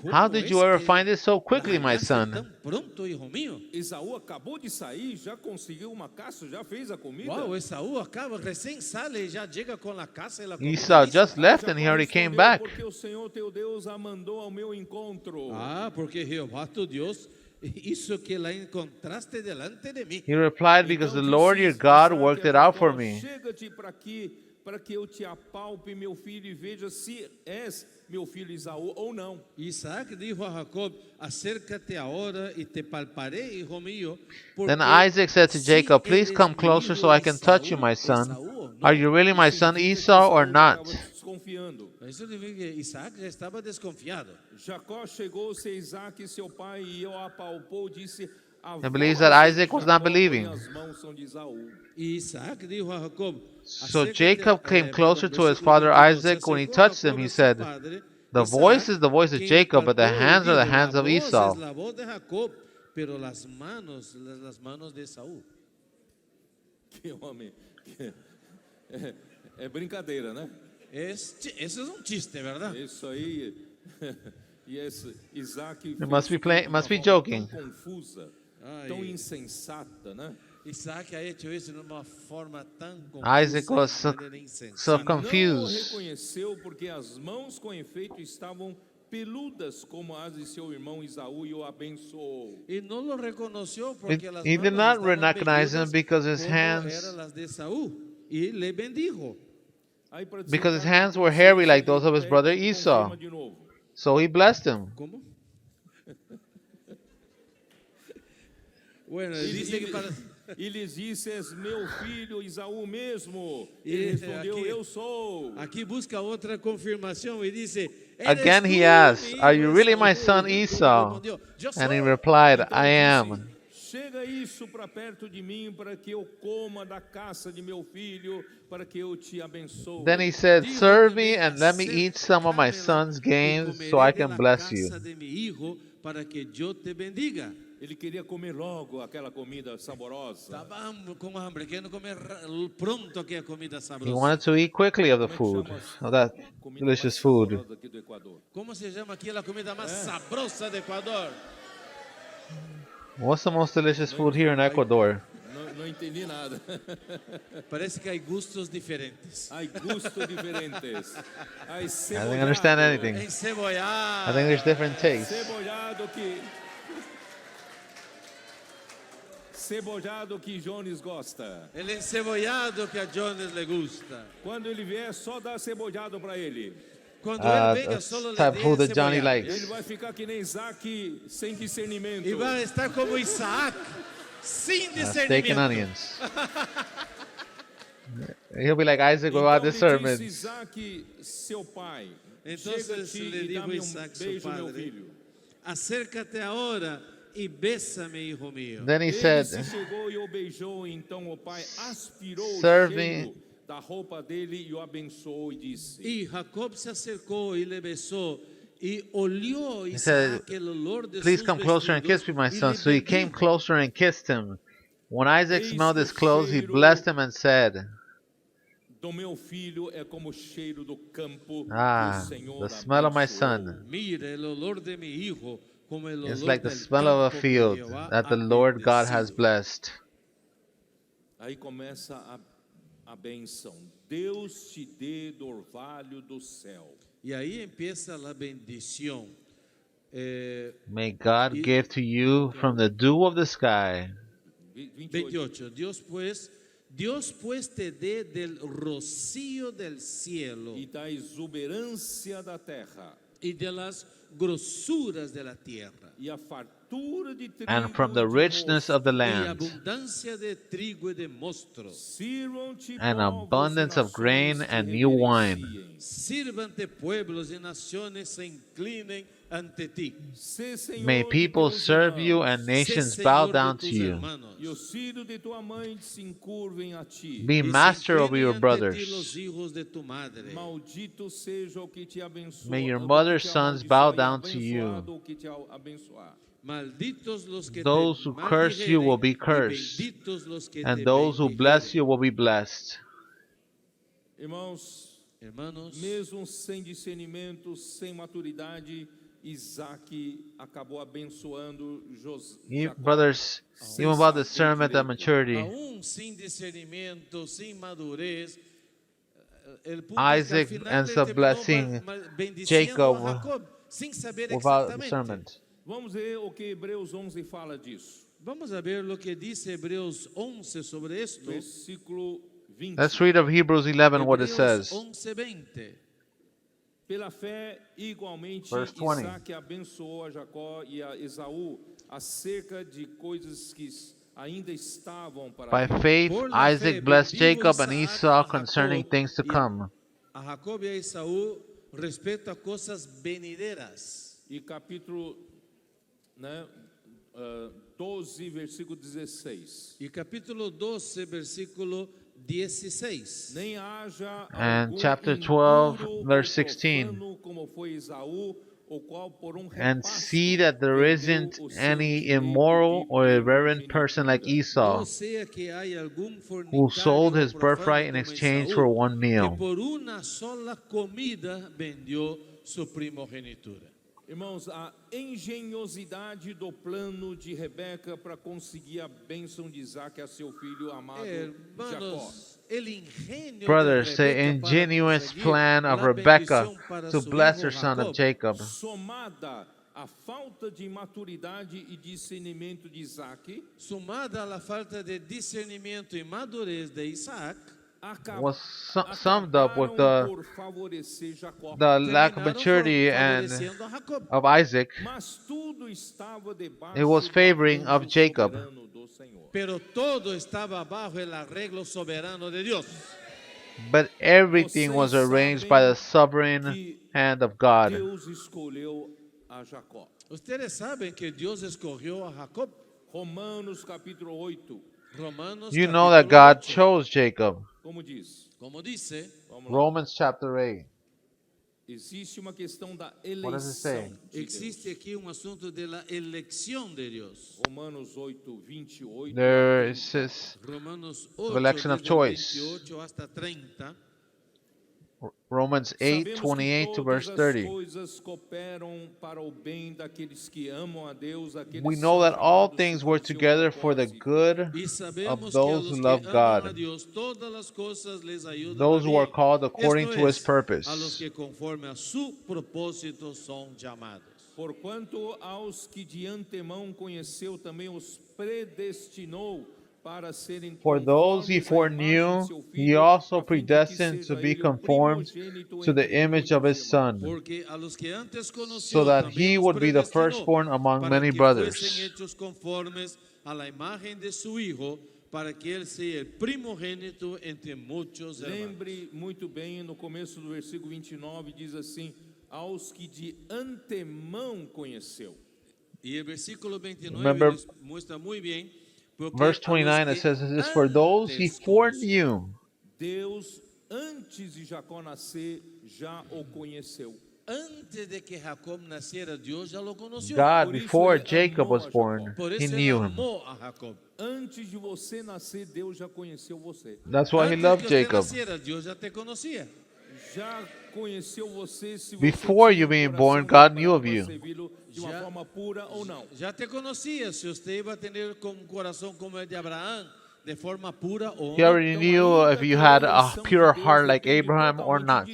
How "¿Cómo did es you ever que find it so la quickly, my hallaste son? tan pronto, hijo mío? Esaú acabou de sair, já conseguiu uma caça, já fez a comida? Wow, Esaú acaba, recién sale y ya llega con la casa y la Esau comida just lista. left Jacó and he already came respondeu, back. Porque o Senhor teu Deus a mandou ao meu encontro. Porque Jehová tu Dios hizo que la encontraste delante de mí. He replied, Because the Então Lord disse your God Isaac worked a it out Jacó, for me. Chega-te para aqui, para que eu te apalpe, meu filho, e veja se és meu filho Esaú ou não. Isaac dijo a Jacob, acércate ahora y te palparé, hijo mío. Then porque Isaac said to si Jacob, Please eres come mi closer hijo so I can touch you, Esaú, my son. Esaú o no. Are you really my son Esau or not? Estava desconfiando. Eso significa que Isaac ya estaba desconfiado. Jacó chegou-se a Isaac, seu pai, e o apalpou, disse, a He believes voz that de Isaac was Jacó, not believing. porém as mãos são de Esaú. Y Isaac dijo a Jacob, So acércate, Jacob came closer to his versículo father 22, Isaac. When he acercó touched him, Jacob he a su said, padre, The voice is the voice of quien Jacob, but the palpó y hands are the dijo, hands of "La voz Esau. es la voz de Jacob, pero las manos de Esaú." Que homem. É brincadeira, né? Eso es un chiste, ¿verdad? Isso aí. E esse Isaac must be fez playing- must be de uma forma joking. tão confusa, Ai. tão insensata, né? Isaac ha hecho eso de una forma tan confusa. Isaac was de so, manera insensata. so Não o confused. reconheceu porque as mãos com efeito estavam peludas como as de seu irmão Esaú e o abençoou. Y no lo reconoció porque las He did manos not estaban recognize him velludas because his como hands, eran las de Esaú. Y le bendijo. Aí, para because his descertar hands a were hairy like consciência, those of his ele brother pede e Esau. confirma de novo. So he blessed him. ¿Cómo? Bueno, E, dice que para... e lhes disse, és meu filho Esaú mesmo. E Ele respondeu, aqui- eu sou. Aquí busca otra confirmación y dice, Again he "¿Eres tú, asked, mi Are hijo you really my Esaú?" son Y Esau? respondió, "Yo And he soy." replied, Então I disse, am. Chega isso para perto de mim, para que eu coma da caça de meu filho, para que eu te abençoe. Then he said, Dijo Serve me también, and let me eat some of my son's "Acércamela games y so I comeré de can la bless you. casa de mi hijo para que yo te bendiga." Ele queria comer logo aquela comida saborosa. Estaba con hambre, queriendo comer pronto aquella comida He sabrosa. wanted to eat quickly of the food, of that Comida delicious mais food. saborosa aqui do Equador. ¿Cómo se llama aquí la comida más sabrosa de Ecuador? What's the most delicious food here in Ecuador? Não entendi nada. Parece que hay gustos diferentes. Ai, gustos diferentes. Ai, I cebollado. don't understand anything. Encebollado. I think there's different tastes. Cebollado que Jones gosta. El encebollado que a Jones le gusta. Quando ele vier, só dá cebollado para ele. Cuando él venga, That's solo le type dé food that Johnny encebollado. Ele likes. vai ficar que nem Isaac, sem discernimento. Y va a estar como Isaac, sin Steak and discernimiento. onions. He'll be like Isaac without Então lhe discernment. disse Isaac, seu pai, Entonces chega-te le e dijo dá-me Isaac, su beijo, meu padre, filho. acércate ahora y bésame, hijo mío. Then he Ele said, se chegou e o beijou, então o pai aspirou o Serve cheiro da roupa dele e o abençoou e disse. Y Jacob se acercó y le besó. Y olió He said, Isaac el olor de please sus come closer and kiss vestidos, me, my y son. le So he came bendijo. closer and kissed him. When Isaac Eis smelled que his o clothes, he cheiro blessed him and said, do meu filho é como o cheiro do campo que o ah, Senhor the smell of my abençoou. son Mire, el olor de mi hijo, como el is olor like the del smell of a campo que field Jehová that the ha Lord God has bendecido. blessed. Aí começa a bênção. Deus te dê do orvalho do céu. Y ahí empieza la bendición. May God give to you from the dew of the sky. 28. Dios pues te dé del rocío del cielo E da exuberância da terra. y de las grosuras de la tierra E a fartura de trigo And from the e de richness mosto. of the y land, abundancia de trigo y de mosto. Sirvam-te and povos e abundance of grain nações te and new wine. reverenciem. Sírvante pueblos y naciones se inclinen ante ti. Sê Senhor May de people teus serve you irmãos, and nations Sé bow Señor down de to tus you. hermanos. e os filhos de tua mãe se encurvem a ti. Be Y se master over your inclinen ante ti brothers. los hijos de tu madre. Maldito seja o que te abençoa. May your o que mother's te sons amaldiçoar, bow e down to you. abençoado o que te abençoar. Malditos los que Those te who curse you will be maldijeren, y cursed, benditos los que and te those who bless you bendijeren. will be blessed. Irmãos, Hermanos, mesmo sem discernimento, sem maturidade, Isaac acabou abençoando Jacó. Brothers, even without discernment and maturity, aún sin discernimiento, sin madurez, el punto es que al Isaac final ends le up terminó blessing bendiciendo a Jacob Jacob sin saber without exactamente. discernment. Vamos ver o que Hebreus 11 fala disso. Vamos a ver lo que dice Hebreos 11 sobre esto. Versículo 20. Let's read of Hebrews 11 what it Hebreos says. 11:20. Pela fé, igualmente, Verse 20. Isaac abençoou a Jacó e a Esaú acerca de coisas que ainda estavam para By vir. faith, Por la fe, Isaac blessed bendijo Jacob and Isaac Esau a concerning Jacob things to y come. a Jacob y a Esaú respecto a cosas venideras. E capítulo 12, versículo 16. Y capítulo 12, versículo 16. Nem haja And algum chapter 12, impuro verse ou 16. profano como foi Esaú, o qual por And repasto see that there vendeu isn't o seu any direito immoral de or irreverent person like primogenitura. No Esau, sea que haya algún who fornicario sold his o profano birthright in como exchange Esaú, for one que meal. por una sola comida vendió su primogenitura. Irmãos, a engenhosidade do plano de Rebeca para conseguir a bênção de Isaac a seu filho amado Jacó. Hermanos, el ingenio Brothers, de the Rebeca para ingenious conseguir plan of la Rebekah bendición para to su bless hijo her son of Jacob, Jacob, Somada à falta de maturidade e discernimento de Isaac, sumada a la falta de discernimiento y madurez de Isaac, was summed up with acabaram por favorecer Jacó. the lack of terminaron maturity and favoreciendo a Jacob. of Isaac. Mas tudo estava debaixo It was do favoring arranjo of Jacob. soberano do Senhor. Pero todo estaba bajo el arreglo soberano de Dios. But everything was arranged by the sovereign hand of God. Deus escolheu a Jacó. Ustedes saben que Dios escogió a Jacob. Romanos capítulo 8, Romanos You know that capítulo God 8. chose Jacob. como diz? Como dice, Vamos lá. Romans chapter 8. Existe uma questão da What does it say? eleição de existe Deus. aquí un asunto de la elección de Dios. Romanos 8, 28. There it says Romanos The 8, election of desde choice. 28 hasta 30. Romans 8, Sabemos 28 que to verse todas as 30. coisas cooperam para o bem daqueles que amam a Deus, aqueles We que know são that all chamados things segundo work o seu together for the propósito. good Y sabemos of que a those los who que love aman God, a Dios, todas las cosas les ayudan those a who are bien. called according Esto to his es, purpose. a los que conforme a su propósito son llamados. Porquanto aos que de antemão conheceu também os predestinou para serem For those he conformes à foreknew, imagem de seu he filho, also a fim de que predestined to seja be ele o conformed primogênito to the entre image of his muitos son, Porque a los que antes conoció so that también he los would be the predestinó firstborn among para many que brothers. fuesen hechos conformes a la imagen de su hijo, para que él sea el primogénito entre muchos hermanos. Lembre muito bem, no começo do versículo 29 diz assim: aos que de antemão conheceu. Y el versículo 29 Remember, les muestra muy bien. Porque Verse a los 29 it que says, "It is for those he antes conoció". foreknew." Deus, antes de Jacó nascer, já o conheceu. Antes de que Jacob naciera, Dios ya lo conoció. God, Por isso before ele Jacob amou was a born, Jacó. Por he eso él knew him. amó a Jacob. Antes de você nascer, Deus já conheceu você. That's why he Antes loved que usted Jacob. naciera, Dios ya te conocía. Já conheceu você se você Before tinha you being coração born, de God knew Abraão of para you. servi-lo de uma Já- forma pura ou não. Ya te conocía si usted iba a tener con un corazón como el de Abraham, de forma pura o He no. already knew if you had a pure heart like Abraham or not.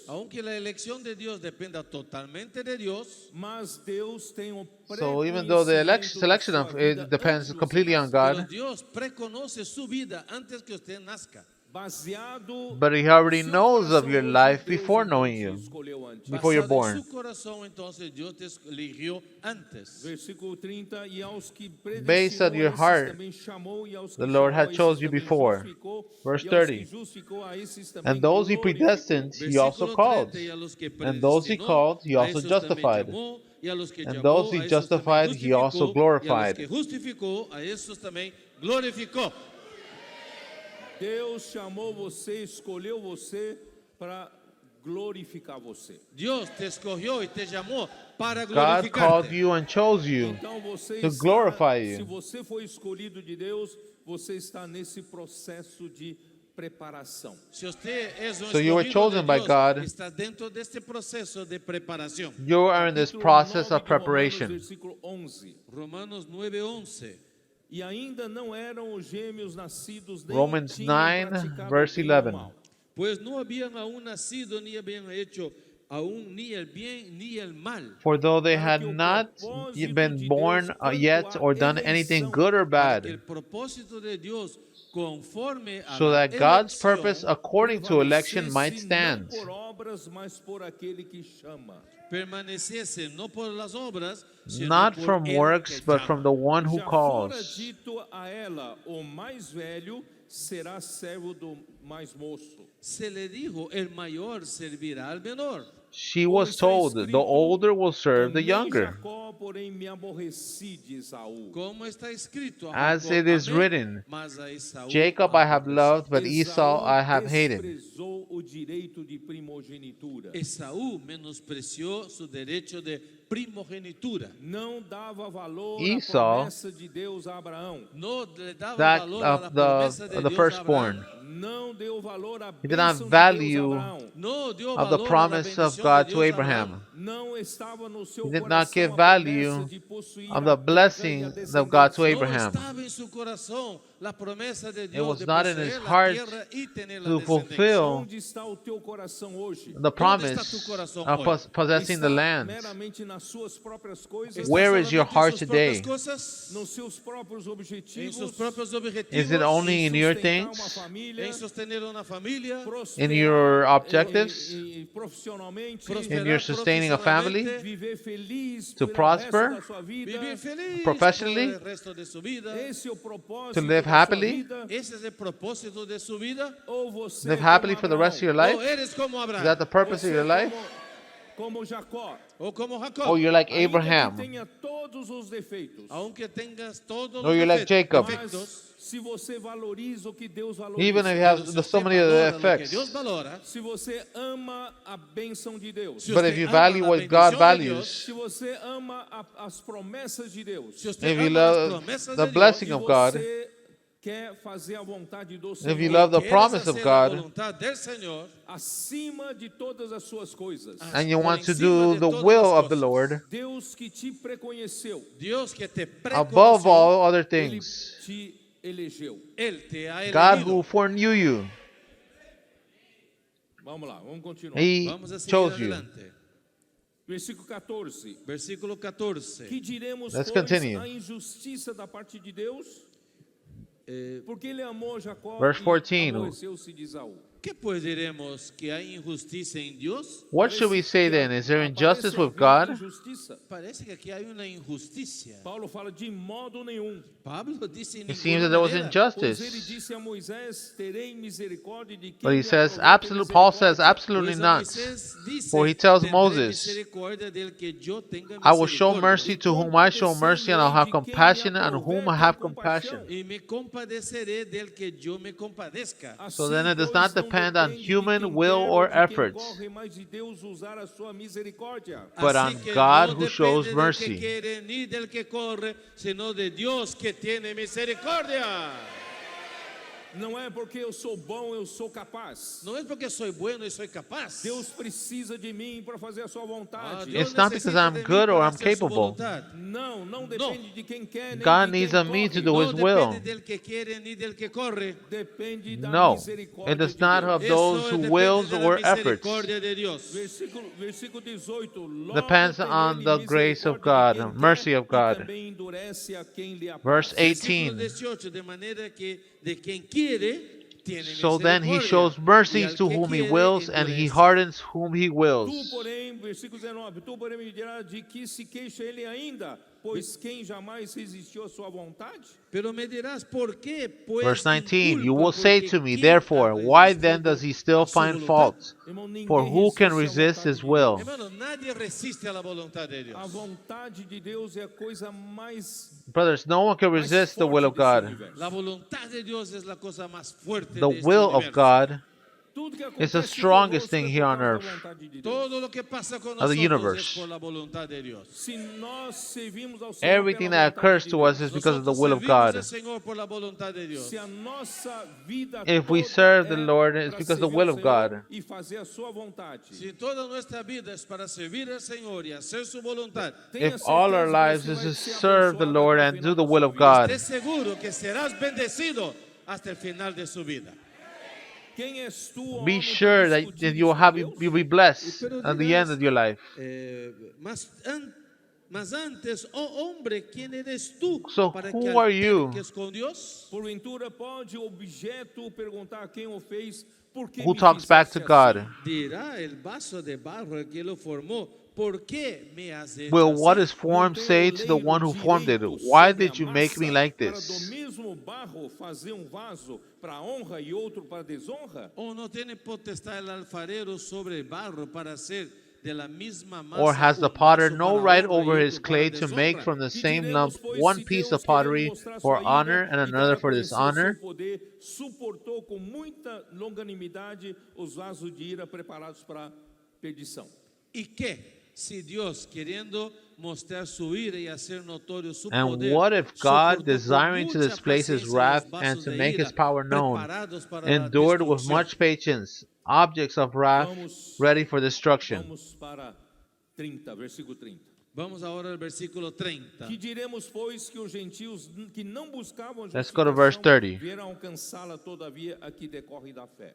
Aunque la elección de Dios dependa totalmente de Dios, Mas Deus tem um So even though the selection of it depends completely on pero God, Dios preconoce su vida antes que usted nazca. baseado but He already no seu knows of coração your onde life Deus, before então, knowing te you. escolheu antes. Before you're Basado born. en su corazón, entonces Dios te eligió antes. Versículo 30, e aos que Based on predestinou, your esses heart, também chamou, e aos que the Lord chamou, had esses chose you também before. justificou, Verse e aos que 30. justificou, a esses também And those He glorificou. predestined, He also Versículo called. 30, y a los que And those He predestinó, called, He a also esos también justified. llamó, y a los que And llamó, those He a esos también justified, He also justificó, y a glorified. los que justificó, a esos también glorificó. Deus chamou você, escolheu você para glorificar você. Dios te escogió y te llamó para God called glorificarte. you and chose you. Então você To está, glorify you. se você foi escolhido de Deus, você está nesse processo de preparação. Si usted es un So you were escogido de chosen by Dios, God. está dentro de este proceso de preparación. You are in this Capítulo process 9 of de Romanos, preparation. versículo 11. Romanos 9:11. E ainda não eram os gêmeos nascidos, nem Romans tinham 9, praticado verse bem ou 11. mal. Pues no habían aún nacido ni habían hecho aún ni el bien ni el mal, For though they had not been born yet or done anything good or para que bad, el propósito de Dios conforme a so la that God's purpose elección according to election might Prevalecesse stand. não por obras, mas por aquele que chama. permaneciese no por las obras, sino Not por from el works, que but llama. from the one who Já fora calls. dito a ela, o mais velho será servo do mais moço. Se le dijo, el mayor servirá al menor. She was told, the older will serve the Amei younger. Jacó, porém me aborreci de Esaú. Como está escrito, a As Jacob it is amé, written, mas a Esaú Jacob I have aborrecí. loved, but Esau I have hated. desprezou o direito de primogenitura. Esaú menospreció su derecho de primogenitura. Não dava valor Esau, à promessa de Deus a Abraão. No le daba That valor a la of promesa de the Dios a firstvalorn. Abraham. Não deu valor à He did not bênção de Deus value a Abraão. No dio Of the valor a la promise of bendición God de to Dios a Abraham. Não estava no seu He did coração not give a value promessa de possuir of a the terra blessing e a of God to descendência. Abraham. No estaba en su corazón la promesa de Dios was de not in poseer his la heart tierra y tener la to descendencia. fulfill Onde está o teu coração hoje? the promise está tu corazón of hoy? possessing the Está land. meramente nas suas próprias coisas, ¿Está Where is your solamente en heart sus propias today? cosas? nos seus próprios En objetivos, sus propios objetivos. Is it only in your sustentar uma things, família, En sostener una familia. prosperar, in your objectives, profissionalmente, in your sustaining a family, viver feliz to pelo prosper, resto da sua vida? Vivir feliz professionally, por el resto de su vida. Esse é o propósito to live da sua happily, vida? Ese es el propósito de su vida. Ou você live como happily for the rest of your Abraão? life? O eres como Is Abraham. that the purpose of Você your life? como Jacó, O como Jacob. Or you're like ainda que Abraham? tenha todos os defeitos, Aunque tengas todos Or you're like Jacob? mas se você valoriza o que Deus valoriza, Even if you have so many of the effects. Dios valora. se você ama a bênção de Deus, Si But usted if you ama value la what bendición God de values, se você ama as promessas de Deus, si usted if you ama las love promesas the de blessing e of God, você quer fazer a vontade do if you Senhor love the quieres promise of hacer la God, voluntad del Señor, acima de todas as suas coisas, and you por want to encima do de the todas will las of the cosas. Lord, Deus que te preconheceu, Dios que te above preconoció, all other Ele things, te elegeu. Él te ha God elegido. who foreknew you, Vamos lá, vamos continuar. He Vamos a seguir chose you. adelante. Versículo 14. Versículo 14. Que diremos, Let's pois, continue. a injustiça da parte de Deus? Porque ele amou Jacó Verse e 14. aborreceu-se de Esaú. ¿Qué pues diremos? ¿Que hay injusticia en Dios? What should we say then? Is there injustice Aparece with haver God? injustiça. Parece que aquí hay una injusticia. Paulo fala de modo nenhum. Pablo dice en It seems ninguna that there was manera. Pois ele injustice. disse a Moisés: terei misericórdia de quem But he me says, aproveita Paul says, misericórdia. absolutely Pues a not. Moisés dice, For he tells "Tendré Moses, misericordia del que yo tenga I will show misericordia, mercy to whom I show mercy, and I'll have compassion on whom I have compassion. y me compadeceré del que yo me compadezca." So then it does not depend on human will or efforts, but on Así que God no who shows depende del que mercy. quiere ni del que corre, sino de Dios que tiene misericordia. Não é porque eu sou bom, eu sou capaz. No es porque soy bueno y soy capaz. Deus precisa de mim para fazer a sua vontade. Dios It's not because necesita I'm de mí good or para I'm hacer su capable. voluntad. Não depende de quem quer, nem God de needs quem on me to corre. do No His will. depende del que quiere ni del que corre. Depende da No, misericórdia it does de not Deus. have Eso those who depende wills de la or efforts. misericordia de Dios. Versículo 18. Logo Depends tem on ele the grace of misericórdia de God, quem mercy quer, of God. E também endurece a quem lhe Verse apraz. Versículo 18. 18, de manera que de quien quiere tiene So then he misericordia, shows y mercies al to que whom he quiere, wills, and he endurece. hardens whom he Tu, wills. porém, versículo 19, tu, porém, me dirás de que se queixa ele ainda, pois quem jamais resistiu à sua vontade? Pero me dirás, ¿por qué? Pues Verse 19, inculpa, you will say porque to me, ¿quién therefore, ha why resistido then does he still a su find voluntad? fault? Irmão, ninguém For who can resiste à resist vontade his de will? Hermano, nadie resiste a la voluntad de A Dios. vontade de Deus é a coisa mais Brothers, no one can resist the will of God. La voluntad de Dios es la cosa más fuerte The de este will of universo. God Tudo que is the acontece strongest conosco thing é here por on causa da earth. vontade de Deus. Todo lo que pasa con Of the nosotros universe. es por la voluntad de Dios. Se nós servimos ao Senhor Everything pela that vontade occurs de to Deus, us is because of the Nosotros will of servimos God. al Señor por la voluntad de Dios. se a nossa vida If we toda serve the é Lord, it's para because of the servir will ao of Senhor God. e fazer a sua vontade. Si toda nuestra vida es para servir al Señor y hacer su voluntad, Tenha If all our certeza que lives você is vai to ser serve the abençoado Lord até o and final do the da will sua of vida. God, esté seguro que serás bendecido hasta el final de su vida. Quem és tu, be homem, sure para that discutir you'll isso have com Deus? you'll be blessed Pero at the end of your life. Mas antes, oh hombre, ¿quién eres tú So para who que are you? alterques con Dios? Porventura pode o objeto perguntar a quem o fez, por que Who me talks back to fizeste God? assim? Dirá el vaso de barro el que lo formó, ¿por qué me has hecho Will what así? is formed say to the one who formed it, why did you make me like Para do this? mesmo barro fazer vaso para honra e outro para desonra? ¿O no tiene potestad el alfarero sobre el barro para hacer de la misma masa Or has the un potter vaso no para right honra y over his otro clay para to make deshonra? from the Que same diremos, lump pois, one se piece Deus, of pottery querendo mostrar for sua ira honor and e another dar a for conhecer o dishonor? seu poder, suportou com muita longanimidade os vasos de ira preparados para perdição. ¿Y qué? Si Dios, queriendo mostrar su ira y hacer notorio su And poder, what if soportó God, con desiring to mucha display his paciencia wrath los and vasos to de make ira his power known, preparados para la endured with destrucción? much patience objects of wrath Vamos, ready for destruction? vamos para 30, versículo 30. Vamos ahora al versículo 30. Que diremos, pois, que os gentios que não buscavam Let's go to verse 30. vieram alcançá-la todavia a que decorre da fé.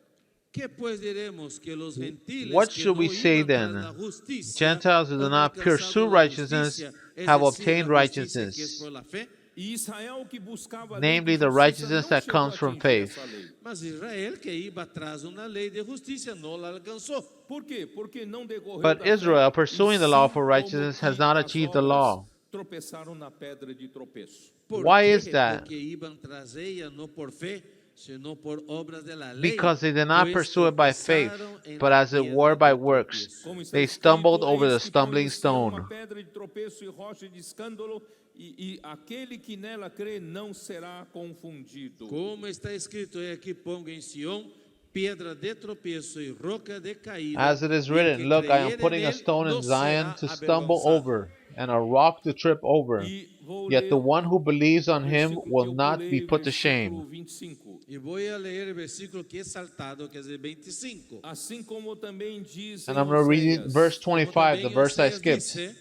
¿Qué pues diremos? Que los gentiles What que should no we say iban then? tras la justicia, Gentiles who do han not alcanzado pursue la righteousness justicia, es have decir, obtained la justicia que es righteousness, por la fe. E Israel que buscava a lei namely de the justiça righteousness não that chegou comes a from atingir faith. essa lei. Mas Israel que iba tras una ley de justicia no la alcanzó. Por quê? Porque não decorreu But da fé, Israel, e pursuing the sim law for como righteousness, has que not as achieved the obras law. tropeçaram na pedra de tropeço. ¿Por Why qué? is that? Porque iban tras ella no por fe, sino por obras de la ley. Because they did not Pues pursue it by faith, tropezaron en but la as it piedra were by de works. tropiezo. Como está They escrito, stumbled over the eis que stumbling põe em Sião stone. uma pedra de tropeço e rocha de escândalo, e aquele que nela crê não será confundido. Como está escrito, he aquí pongo en Sión piedra de tropiezo y roca de caída. As it is y el que written, look, I am creyere putting en a él stone no in Zion será to stumble avergonzado. over, and a rock to trip over. E vou Yet ler the one who believes on him versículo que will eu not vou be ler, put to versículo shame. 25. Y voy a leer el versículo que es saltado, que es el 25. Assim como também diz And em I'm going to read Oséias, verse Como 25, the también verse I Oseas skipped. dice,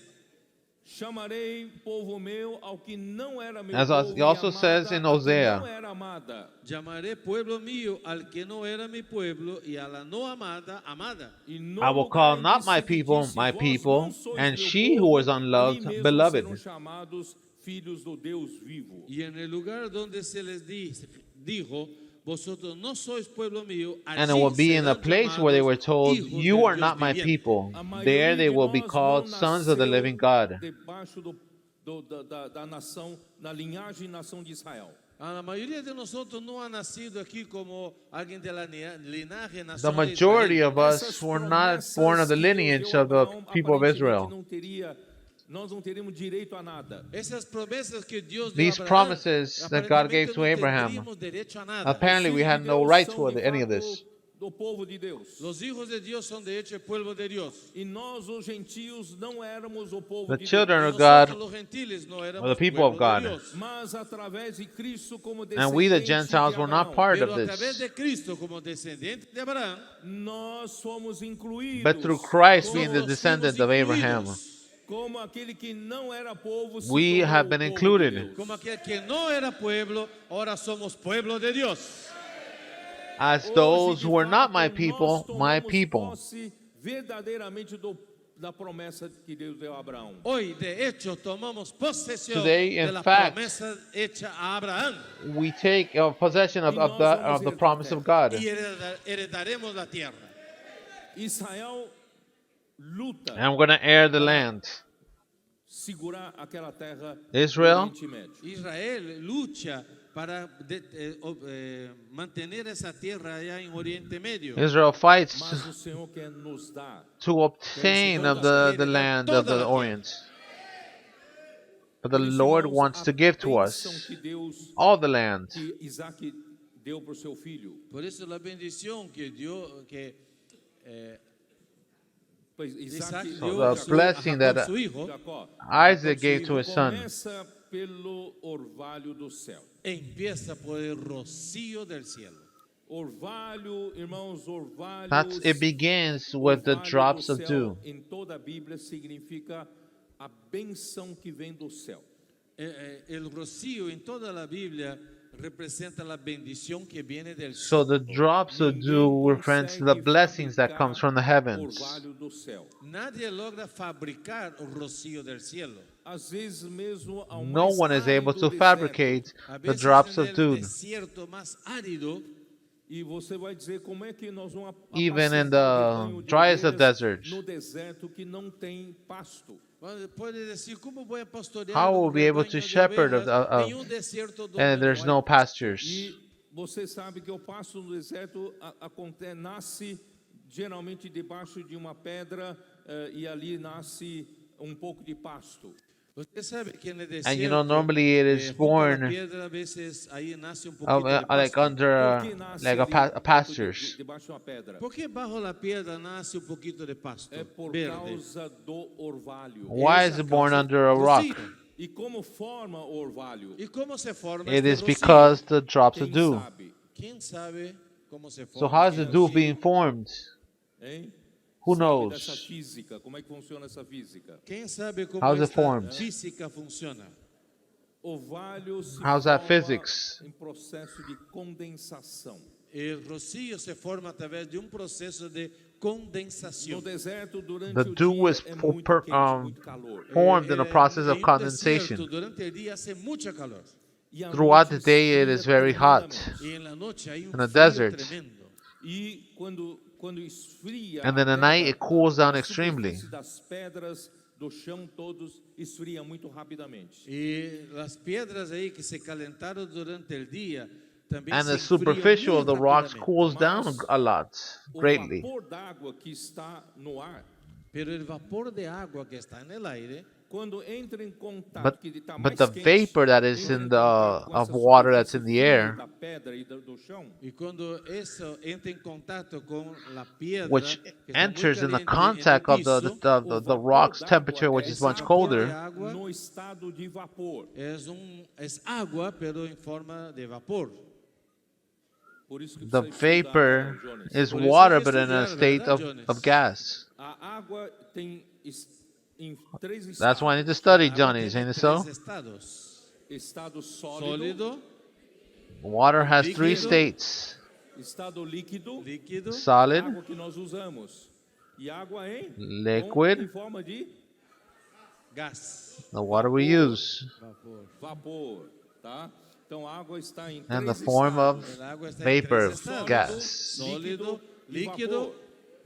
chamarei povo meu ao que não era meu As povo, he also e says amada in a que Hosea, não era amada. llamaré pueblo mío al que no era mi pueblo y a la no amada, amada. E no I will lugar call em not que my se people, disse, my vós people, não sois and meu she who povo, was unloved, ali mesmo beloved. serão chamados filhos do Deus vivo. Y en el lugar donde se les dijo, vosotros no sois pueblo mío, And it will be in a place where they were told, you are not my people. There they will be called sons of the living God. Debaixo da nação, na linhagem e nação de Israel. A maioria de nosotros no ha nacido aquí como alguien de la linaje nación The de majority Israel. of us were not born of the lineage of the people of Israel. Nós não teríamos direito a nada. Essas promessas que Deus deu a These Abraão, promises that God gave to aparentemente não Abraham, teríamos derecho a nada. apparently we had no right to any of this. Do povo de Deus. Los hijos de Dios son de hecho el pueblo de Dios. E nós os gentios não éramos o povo The de children Deus. of God Nosotros, los gentiles, no éramos were the people of pueblo de God. Dios. Mas através de Cristo como And we, the descendente Gentiles, de were not Abraão, part Pero of a través this. de Cristo como descendiente de Abraham, nós somos incluídos. But through Christ being como the los descendant hijos of Abraham, incluídos, Como aquele que não era povo, se we tornou have o been povo de included. Deus. como aquel que no era pueblo, ahora somos pueblo de Dios. As Hoje, those de who were not fato, my nós people, my tomamos people. posse verdadeiramente da promessa que Deus deu a Abraão. Hoy, de hecho, tomamos posesión Today, in de la fact, promesa hecha a Abraham We take possession of the promise of God. y heredaremos la tierra. Israel luta And we're going to heir the land. segurar aquela terra Israel? do Oriente Médio. Israel lucha para mantener esa tierra allá en Oriente Medio. Israel fights Mas o Senhor quer nos dar. to obtain of the land of the Orient. But the Por isso, Lord irmãos, wants a to give to bênção us que Deus, all the land. que Isaac deu para o seu filho. Por eso la bendición que Dios Pois Isaac Isaac dio the a blessing Jacob, that su hijo, Jacó, Isaac gave to his son. começa pelo orvalho do céu. empieza por el rocío del cielo. Orvalho, irmãos, orvalhos. It begins with the orvalho do drops of céu, dew. Em toda a Bíblia significa a benção que vem do céu. El rocío en toda la Biblia representa la bendición que viene del So cielo. the drops of dew reference to the blessings that comes from the heavens. Orvalho do céu. Nadie logra fabricar el rocío del cielo. Às vezes mesmo ao No mais one is able árido to deserto, fabricate A the veces drops en of el dew. desierto más árido, E você vai dizer como é que nós vamos Even in apacentar the rebanho de driest of ovelhas deserts. no deserto que não tem pasto. puede decir, ¿cómo voy a pastorear How will un we be able rebaño to de shepherd ovejas en un desierto donde and there's hay no pasto? pastures? E você sabe que o pasto no deserto nasce geralmente debaixo de uma pedra e ali nasce um pouco de pasto. Usted sabe que en el And you desierto, know, normally it is junto a la born piedra, a veces ahí nace un poquito de like pasto. under Por que nasce like ali a pastures. debaixo de uma pedra? ¿Por qué bajo la piedra nace un poquito de pasto É por verde? causa do orvalho. Why is it born under a rock? Rocío. E como forma o orvalho? ¿Y cómo se forma It este is rocío? because the drops of Quem dew. sabe? ¿Quién sabe cómo se forma? So how is the este dew rocío? being formed? Hein? Who Sabe dessa knows? física? Como é que funciona essa física? ¿Quién sabe cómo How's it esta formed? física funciona? Orvalho se How's that forma physics? em processo de condensação. El rocío se forma a través de un proceso de No condensación. deserto, durante The o dew dia, is é muito quente, muito calor. formed in a process En of un condensation. desierto, durante el día hace mucha calor. E à Throughout the noite day, it esfria is very hot. tremendamente. Y en la noche hay un In a frío desert. tremendo. E quando esfria, And then a at night, terra, it cools down a extremely. superfície das pedras, do chão, todos esfria muito rapidamente. Y las piedras ahí que se calentaron durante el día también And se the enfrían superficial muy of the rocks rápidamente. cools down a lot, O greatly. vapor d'água que está no ar, Pero el vapor de agua que está en el aire, quando entra em contato, But, que está but mais the quente, vapor that is entra in em the contato com of essa water that's in superfície the fria air, da pedra e do chão, y cuando eso entra en contacto con la piedra, which que está muy enters in the caliente en el contact of piso, the rock's temperature, which is esa much agua de colder, agua no estado de vapor. es agua, pero en forma de vapor. Por isso que the precisa estudar, vapor Jones. is Por eso water, hay que but in a estudiar, state ¿verdad, of Jones? gas. A água tem em três estados. That's why I need to study, Agua Johnny. tiene Ain't it so? tres estados: Estado sólido, sólido, Water has three líquido, states: estado líquido, líquido, solid, água que nós usamos. E água em liquid, em forma de gas, the water we use. vapor. vapor, tá? Então a água está em and the três form of estados. El agua está en vapor, tres estados: gas. sólido, líquido,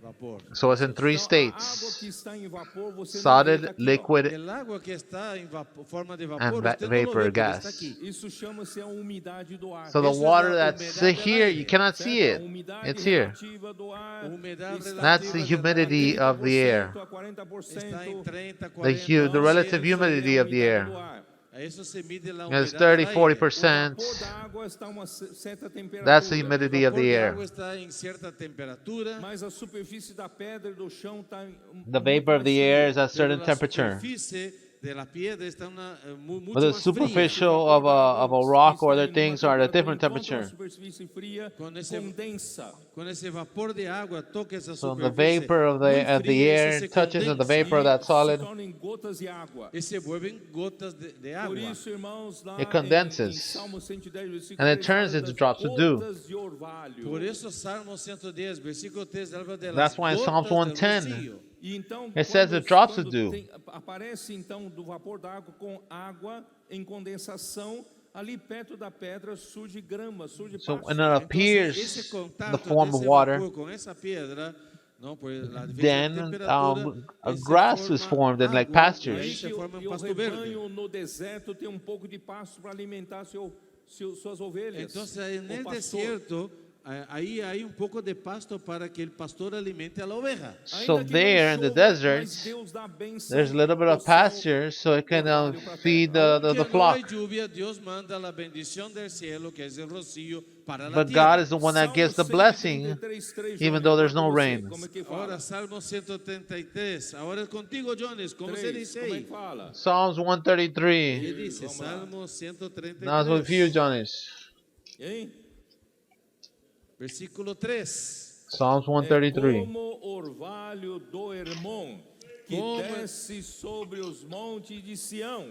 vapor. So it's in three Então, a água que states: está em vapor, você não vê, solid, tá aqui, ó. liquid, El agua que está en forma de and vapor, usted no lo vapor, ve, pero gas. está aquí. Isso chama-se a umidade do ar. So the Esa es water la that's humedad del here, aire, you cannot Certo? see A it. umidade It's here. relativa do ar Humedad está That's the relativa humidity of the air. 30% a está en 40%. 30, 40, The relative 11. humidity of the air. A eso se mide la It's humedad 30, del aire. 40%. O vapor da água está a uma certa temperatura. That's the El humidity of vapor the de air. agua está en cierta temperatura, Mas a superfície da pedra e do chão está The vapor of the air is at a pero certain la temperature. superficie de la piedra está mucho But the más fría. superficial of a rock or other things are at a different temperature. superfície fria Quando esse- condensa. Cuando ese vapor de agua toca esa So the superficie vapor of muy the fría, air ese se touches on the condensa vapor of that Se solid. torna em gotas de água. y se vuelven gotas de Por agua. isso, irmãos, lá It condenses. em Salmo 110, versículo And it 3, turns fala into das drops of dew. gotas de orvalho. Por eso Salmo 110, versículo 3, habla de las That's why in Psalms gotas del 110, rocío. E então, It says quando- it drops of quando dew. aparece então do vapor da água com água em condensação, ali perto da pedra surge grama, surge So pasto. when it appears Entonces, ese in contacto the form de of ese water, vapor con esa piedra, ¿no? Pues la diferencia de then temperatura, a ahí se grass is forma formed in like agua, pastures. ahí Aí se que forma e un o pasto verde. rebanho no deserto tem um pouco de pasto para alimentar suas ovelhas. Entonces en O el pastor. desierto, ahí hay un poco de pasto para que el pastor alimente a la oveja. So Ainda que não there in the chova, desert, mas Deus dá bênção there's a little bit ao of céu. pasture so it can feed the Que no hay flock. lluvia, Dios manda la bendición del cielo, que es el rocío, para la But tierra. God is the one that Salmo gives the blessing 133, even Jones, though there's para no você, rain. Como é que fala? Ahora Salmo 133. Ahora es contigo, Jones. ¿Cómo se 3, dice como é ahí? que fala? Psalms ¿Qué 133. dice? Vamos lá. Salmo 133. Now it's with you, Jonas. Hein? Versículo 3. Psalms É 133. como orvalho do Hermon, que Como- desce sobre os montes de Sião.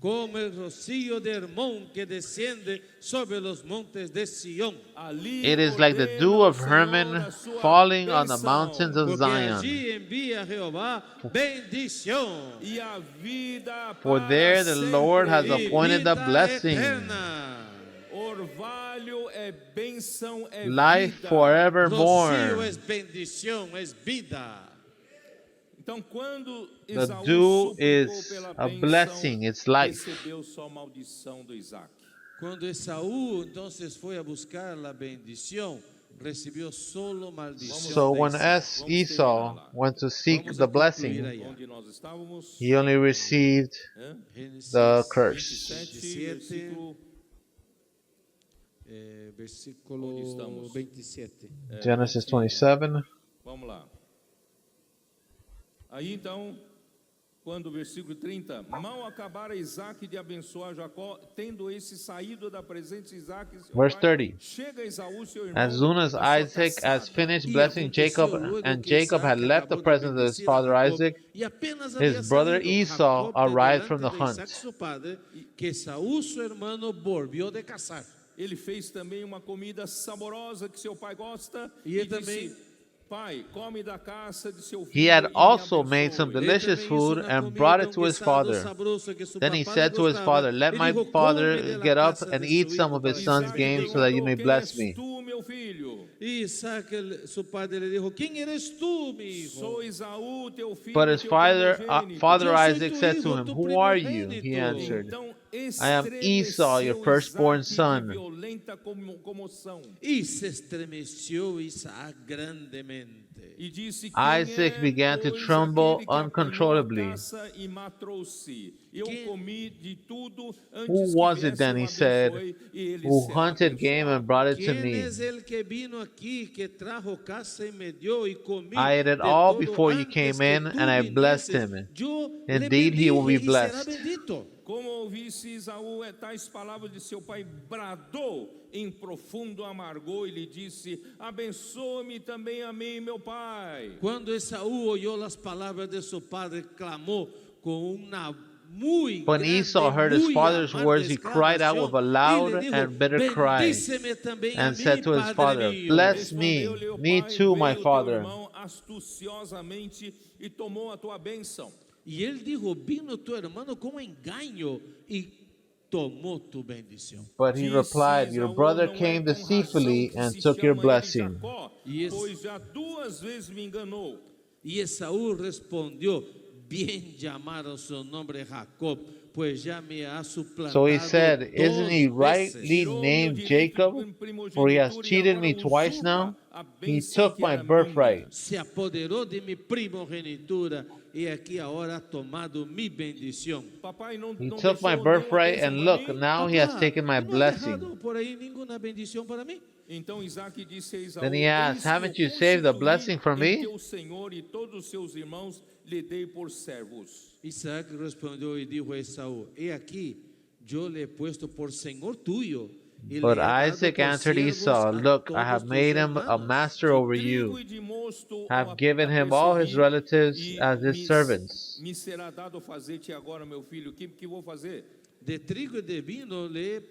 Como el rocío de Hermón que desciende sobre los montes de Sión. Ali It is like the ordena dew o of Senhor Hermon a sua falling on the bênção, mountains of Porque Zion. allí envía Jehová bendición. e a vida For para there the sempre. Lord has y appointed the vida blessing. eterna. Orvalho é bênção, é Life vida. Rocío forevermore. es bendición, es vida. Então, quando The Esaú dew suplicou is pela a bênção, blessing, it's life. recebeu só maldição do Isaac. Cuando Esaú entonces fue a buscar la bendición, recibió solo maldición. So de when Isaac. Esau went to seek Vamos a the concluir blessing, ahí. Onde nós estávamos, he only received Génesis the curse. 27, 27, Onde versículo estamos? 27. Genesis 27. Vamos lá. Aí então, quando o versículo 30, mal acabara Isaac de abençoar Jacó, tendo esse saído da presença de Isaac, seu Verse pai, 30. chega Esaú, seu irmão, As soon as da sua Isaac has caçada. finished Y blessing aconteció Jacob, luego and que Jacob had Isaac left the acabó de presence of his bendecir a father Jacob, Isaac, y apenas había his brother salido Esau Jacob de arrived delante from the de hunt. Isaac, su padre, que Esaú, su hermano, volvió de cazar. Ele fez também uma comida saborosa que seu pai gosta E ele também- disse, pai, come da caça de seu filho He had e me also abençoe." made some Ele delicious também hizo food una and comida brought it con to his guisado father. sabroso que su Then he papá said le to his gustaba. father, "Let Y my dijo, father "Come de la get up casa and de eat su some hijo of his para son's Isaac que game so that you may perguntou, bless "Quem me." és tu, meu filho? Y Isaac, su padre le dijo, ¿quién eres tú, mi hijo? Sou Esaú, teu filho, But his teu father, primogênito." father Yo soy Isaac tu said to hijo, him, tu "Who are you?" He primogénito. answered, Então, "I am Esau, your estremeceu firstborn Isaac de son." violenta comoção. Y se estremeció Isaac grandemente. E disse, Isaac "Quem é, began to pois, tremble aquele que apanhou a uncontrollably. caça e matou-se? Eu Quem- comi de tudo antes Who que was it viesse, then, eu he said, abençoei, e ele who será hunted game and abençoado." brought it to ¿Quién me? es el que vino aquí, que trajo casa y me dio y comí? I ate it de all todo before you antes came que in, tú and I blessed vinieses? him. Yo le Indeed, he will be bendije y será blessed. bendito. Como ouvisse Esaú tais palavras de seu pai, bradou em profundo amargor e lhe disse, abençoa-me também a mim, meu pai. Cuando Esaú oyó las palabras de su padre, clamó con una muy When grande, Esau heard his muy father's amarga words, he cried out with a exclamación, loud y le dijo, and bitter cry, "Bendíceme también a and mí, said to his Padre father, mío." "Bless me, Respondeu-lhe o me pai, too, my "Veio teu father." irmão astuciosamente e tomou a tua bênção. Y él dijo, vino tu hermano con engaño y tomó tu bendición. But he replied, your brother came deceitfully and took your blessing. Pois já 2 vezes me enganou. Y Esaú respondió, bien llamado su nombre Jacob, pues ya me ha suplantado. So he said, 2 isn't he veces. rightly named Jacob? For he has cheated me twice now. He took my birthright. Se apoderó de mi primogenitura y aquí ahora ha tomado mi bendición. He took my birthright, and look, now he has taken my blessing. Por ahí ninguna bendición para mí. Então Isaac disse a Esaú, Then he asked, haven't you saved the blessing for me? teu senhor e todos os seus irmãos lhe dei por servos. Isaac respondió y dijo a Esaú, he aquí, yo le he puesto por señor tuyo. Y But le he dado Isaac por answered siervos Esau, a look, I todos have tus made him a hermanos. master over Trigo you, e de mosto have given him all his relatives as his servants. Me será dado fazer-te agora, meu filho, que vou fazer? De trigo y de vino le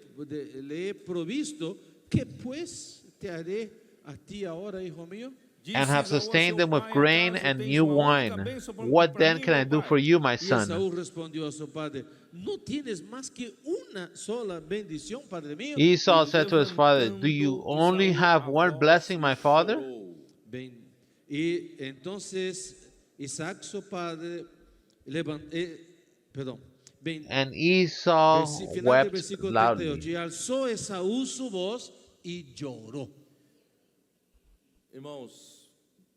he provisto, ¿qué pues te haré a ti ahora, hijo mío? And have sustained them with grain and new wine. What then can I do for you, my Y son? Esaú respondió a su padre, ¿no tienes más que una sola bendición, padre mío? Esau said to his father, do you only have one blessing, my father? Y entonces Isaac su padre And Esau final del wept versículo 38, loudly. y alzó Esaú su voz y lloró. Irmãos,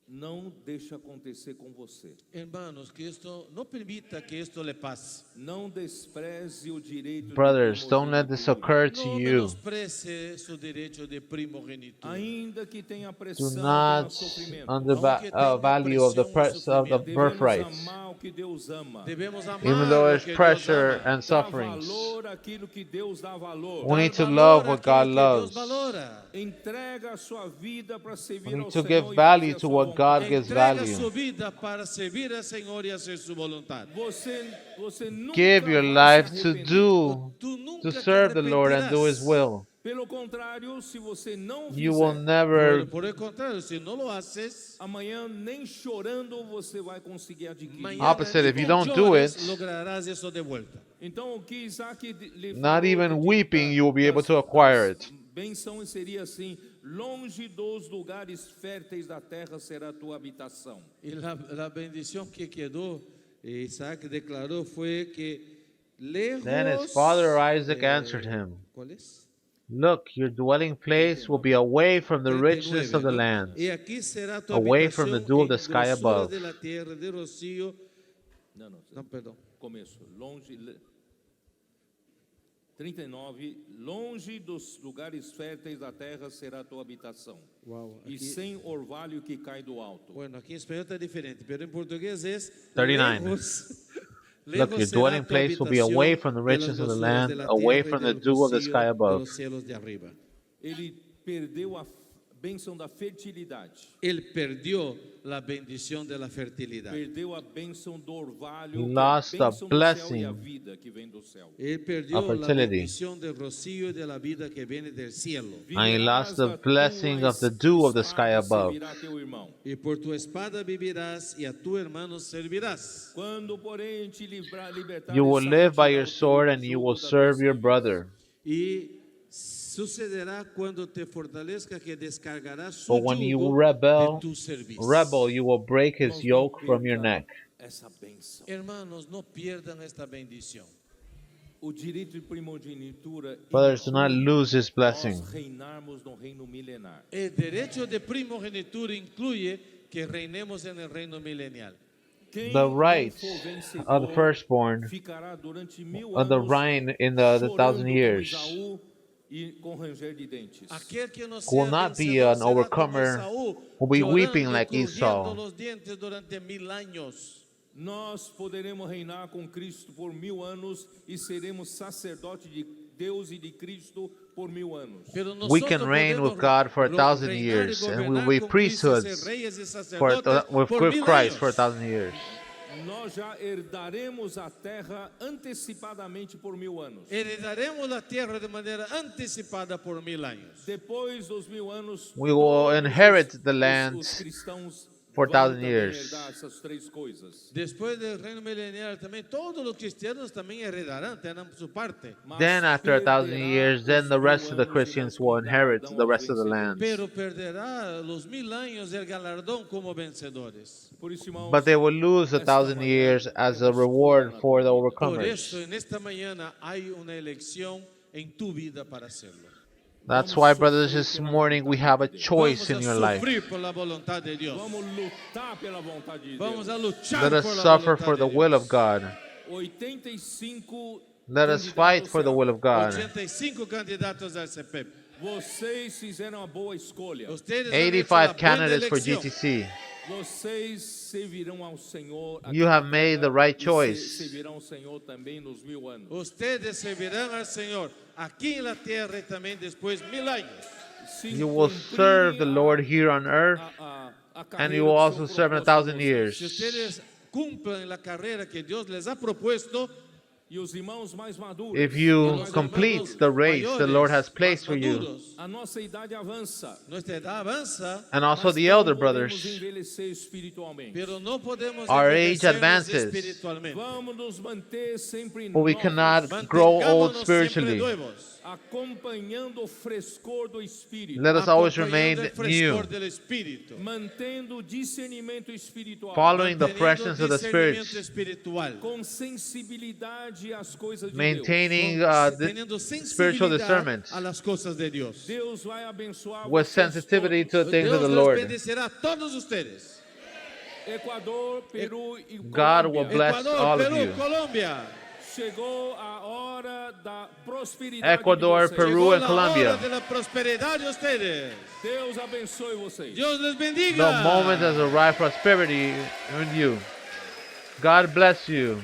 não deixe acontecer com você. Hermanos, que esto no permita que esto le pase. Não despreze o direito Brothers, don't let this occur to No you. menosprecie su derecho de primogenitura. Ainda que tenha Do pressão not e sofrimento. undervalue of the birthright. Devemos amar o que Deus ama. Debemos amar Even though lo there's que Dios pressure ama. and Dá sufferings, valor àquilo que Deus dá valor. we need to Dar love valor what àquilo God que loves. Deus valora. Entrega a sua vida para servir We ao need to Senhor give e value fazer a to sua what God vontade. gives Entrega value. su vida para servir al Señor y hacer su voluntad. Você nunca Give your vai life se to arrepender. do, Tú nunca to te serve the Lord and do His arrepentirás. will. Pelo contrário, se você não You will fizer, never, Por el contrario, si no lo haces, amanhã nem chorando você vai conseguir adquirir. mañana Opposite, if ni you con don't do llores it, lograrás eso de vuelta. Então o que Isaac lhe not falou even de- weeping, you will be able to acquire it. Benção seria assim: longe dos lugares férteis da terra será a tua habitação. Y la bendición que quedó, Isaac declaró fue que lejos. Then his father Isaac answered him, ¿Cuál es? look, your dwelling place will be away from the 39, richness of the ¿no? land, Y aquí será tu away from the habitación dew of the en sky grosura above. de la tierra de rocío. Não, Perdón. começo. 39, longe dos lugares férteis da terra será a tua habitação. Wow, E aquí- sem orvalho que cai do alto. Bueno, aquí en español está diferente, pero en portugués es 39. lejos. Look, your será dwelling tu place will be away habitación from the de las riches of the grosuras land, de la away tierra y from the del dew of the rocío sky de above. los cielos de arriba. Ele perdeu a bênção da fertilidade. Él perdió la bendición de la fertilidad. Perdeu a bênção do orvalho, He que é a lost the bênção do céu e blessing a vida que vem do céu. Él perdió of la fertility. bendición del rocío y de la vida que viene del cielo. And he lost the Viverás a blessing tua of the dew of the sky espada above. servirá teu irmão. Y por tu espada vivirás y a tu hermano servirás. Quando, porém, te libertar You will live by your sword and you will serve your brother. Y sucederá cuando te fortalezca que descargarás su But when you yugo rebel, de tu servicio. you will break his yoke from your neck. Essa bênção. Hermanos, no pierdan esta bendición. O direito de primogenitura Brothers, do not lose this blessing. nós reinarmos no reino milenar. El derecho de primogenitura incluye que reinemos en el reino milenial. Quem The não right for vencedor of the firstborn ficará durante 1000 of the anos reign in the chorando 1,000 como years Esaú e com ranger de dentes. Aquel que no Who will sea not be vencedor an será como overcomer, Esaú, will be llorando weeping y like crujiendo Esau. los dientes durante 1000 años. Nós poderemos reinar com Cristo por 1000 anos e seremos sacerdote de Deus e de Cristo por 1000 anos. Pero We can nosotros reign podemos with God for 1,000 reinar y years, and we gobernar will be con Cristo, ser priesthoods reyes y for sacerdotes with por 1000 Christ años. for 1,000 years. Nós já herdaremos a terra antecipadamente por 1000 anos. Heredaremos la tierra de manera anticipada por 1000 años. Depois dos 1000 anos, We will todos inherit the os lands cristãos 4,000 também years. herdar essas três coisas. Después del reino milenial también todos los cristianos también heredarán, tendrán su parte. Mas Then after 1,000 years, then the rest of the perderá os Christians 1000 will anos e inherit galardão the aos rest of the vencedores. land. Pero perderá los 1000 años el galardón como vencedores. Por isso, irmãos, But they will lose 1,000 years as a reward for the Por overcomers. eso en esta mañana hay una elección en tu vida para hacerlo. That's why, brothers, this morning we have a choice Vamos in your a life. sufrir por la voluntad de Dios. vamos lutar pela vontade de Vamos a Deus. luchar Let us por la suffer voluntad for the de will Dios. of God. 85 Let us fight for the will of God. 85 candidatos al CPEP. Vocês fizeram a boa escolha. Ustedes han hecho la 85 buena candidates for elección. GTC. Vocês servirão ao Senhor. You have made the right e choice. servirão ao Senhor também nos 1000 anos. Ustedes servirán al Señor aquí en la tierra y también después 1000 años. Se You will cumprirem serve the Lord here on earth, a and carreira you will que also são serve in propostas 1,000 a Si years. ustedes cumplan la carrera que Dios les ha propuesto, E os irmãos mais maduros. If y you los complete hermanos the race the Lord has mayores, placed más for you, maduros, A nossa idade avança. nuestra edad avanza, and also mas the não elder podemos brothers, envelhecer espiritualmente. pero no podemos Our age envejecernos advances. espiritualmente. Vamos nos manter sempre but we novos, cannot grow old Mantengámonos siempre spiritually. nuevos, acompanhando o frescor do Espírito, Let us always acompañando remain el frescor new, del Espíritu, mantendo o discernimento espiritual, following the teniendo freshness of the discernimiento Spirit, espiritual, com sensibilidade às coisas de maintaining teniendo spiritual sensibilidad discernment a las cosas de Dios. Deus. Deus vai abençoar with vocês sensitivity todos. to the things Dios of the los Lord. bendecirá a todos ustedes. Equador, Peru e God will Colômbia. bless Ecuador, all of Perú, you. Colombia. Chegou a hora da prosperidade Ecuador, de vocês. Peru, Llegó and la Colombia. hora de la prosperidad de ustedes. Deus abençoe vocês. Dios les The bendiga. moment has arrived prosperity in you. God bless you.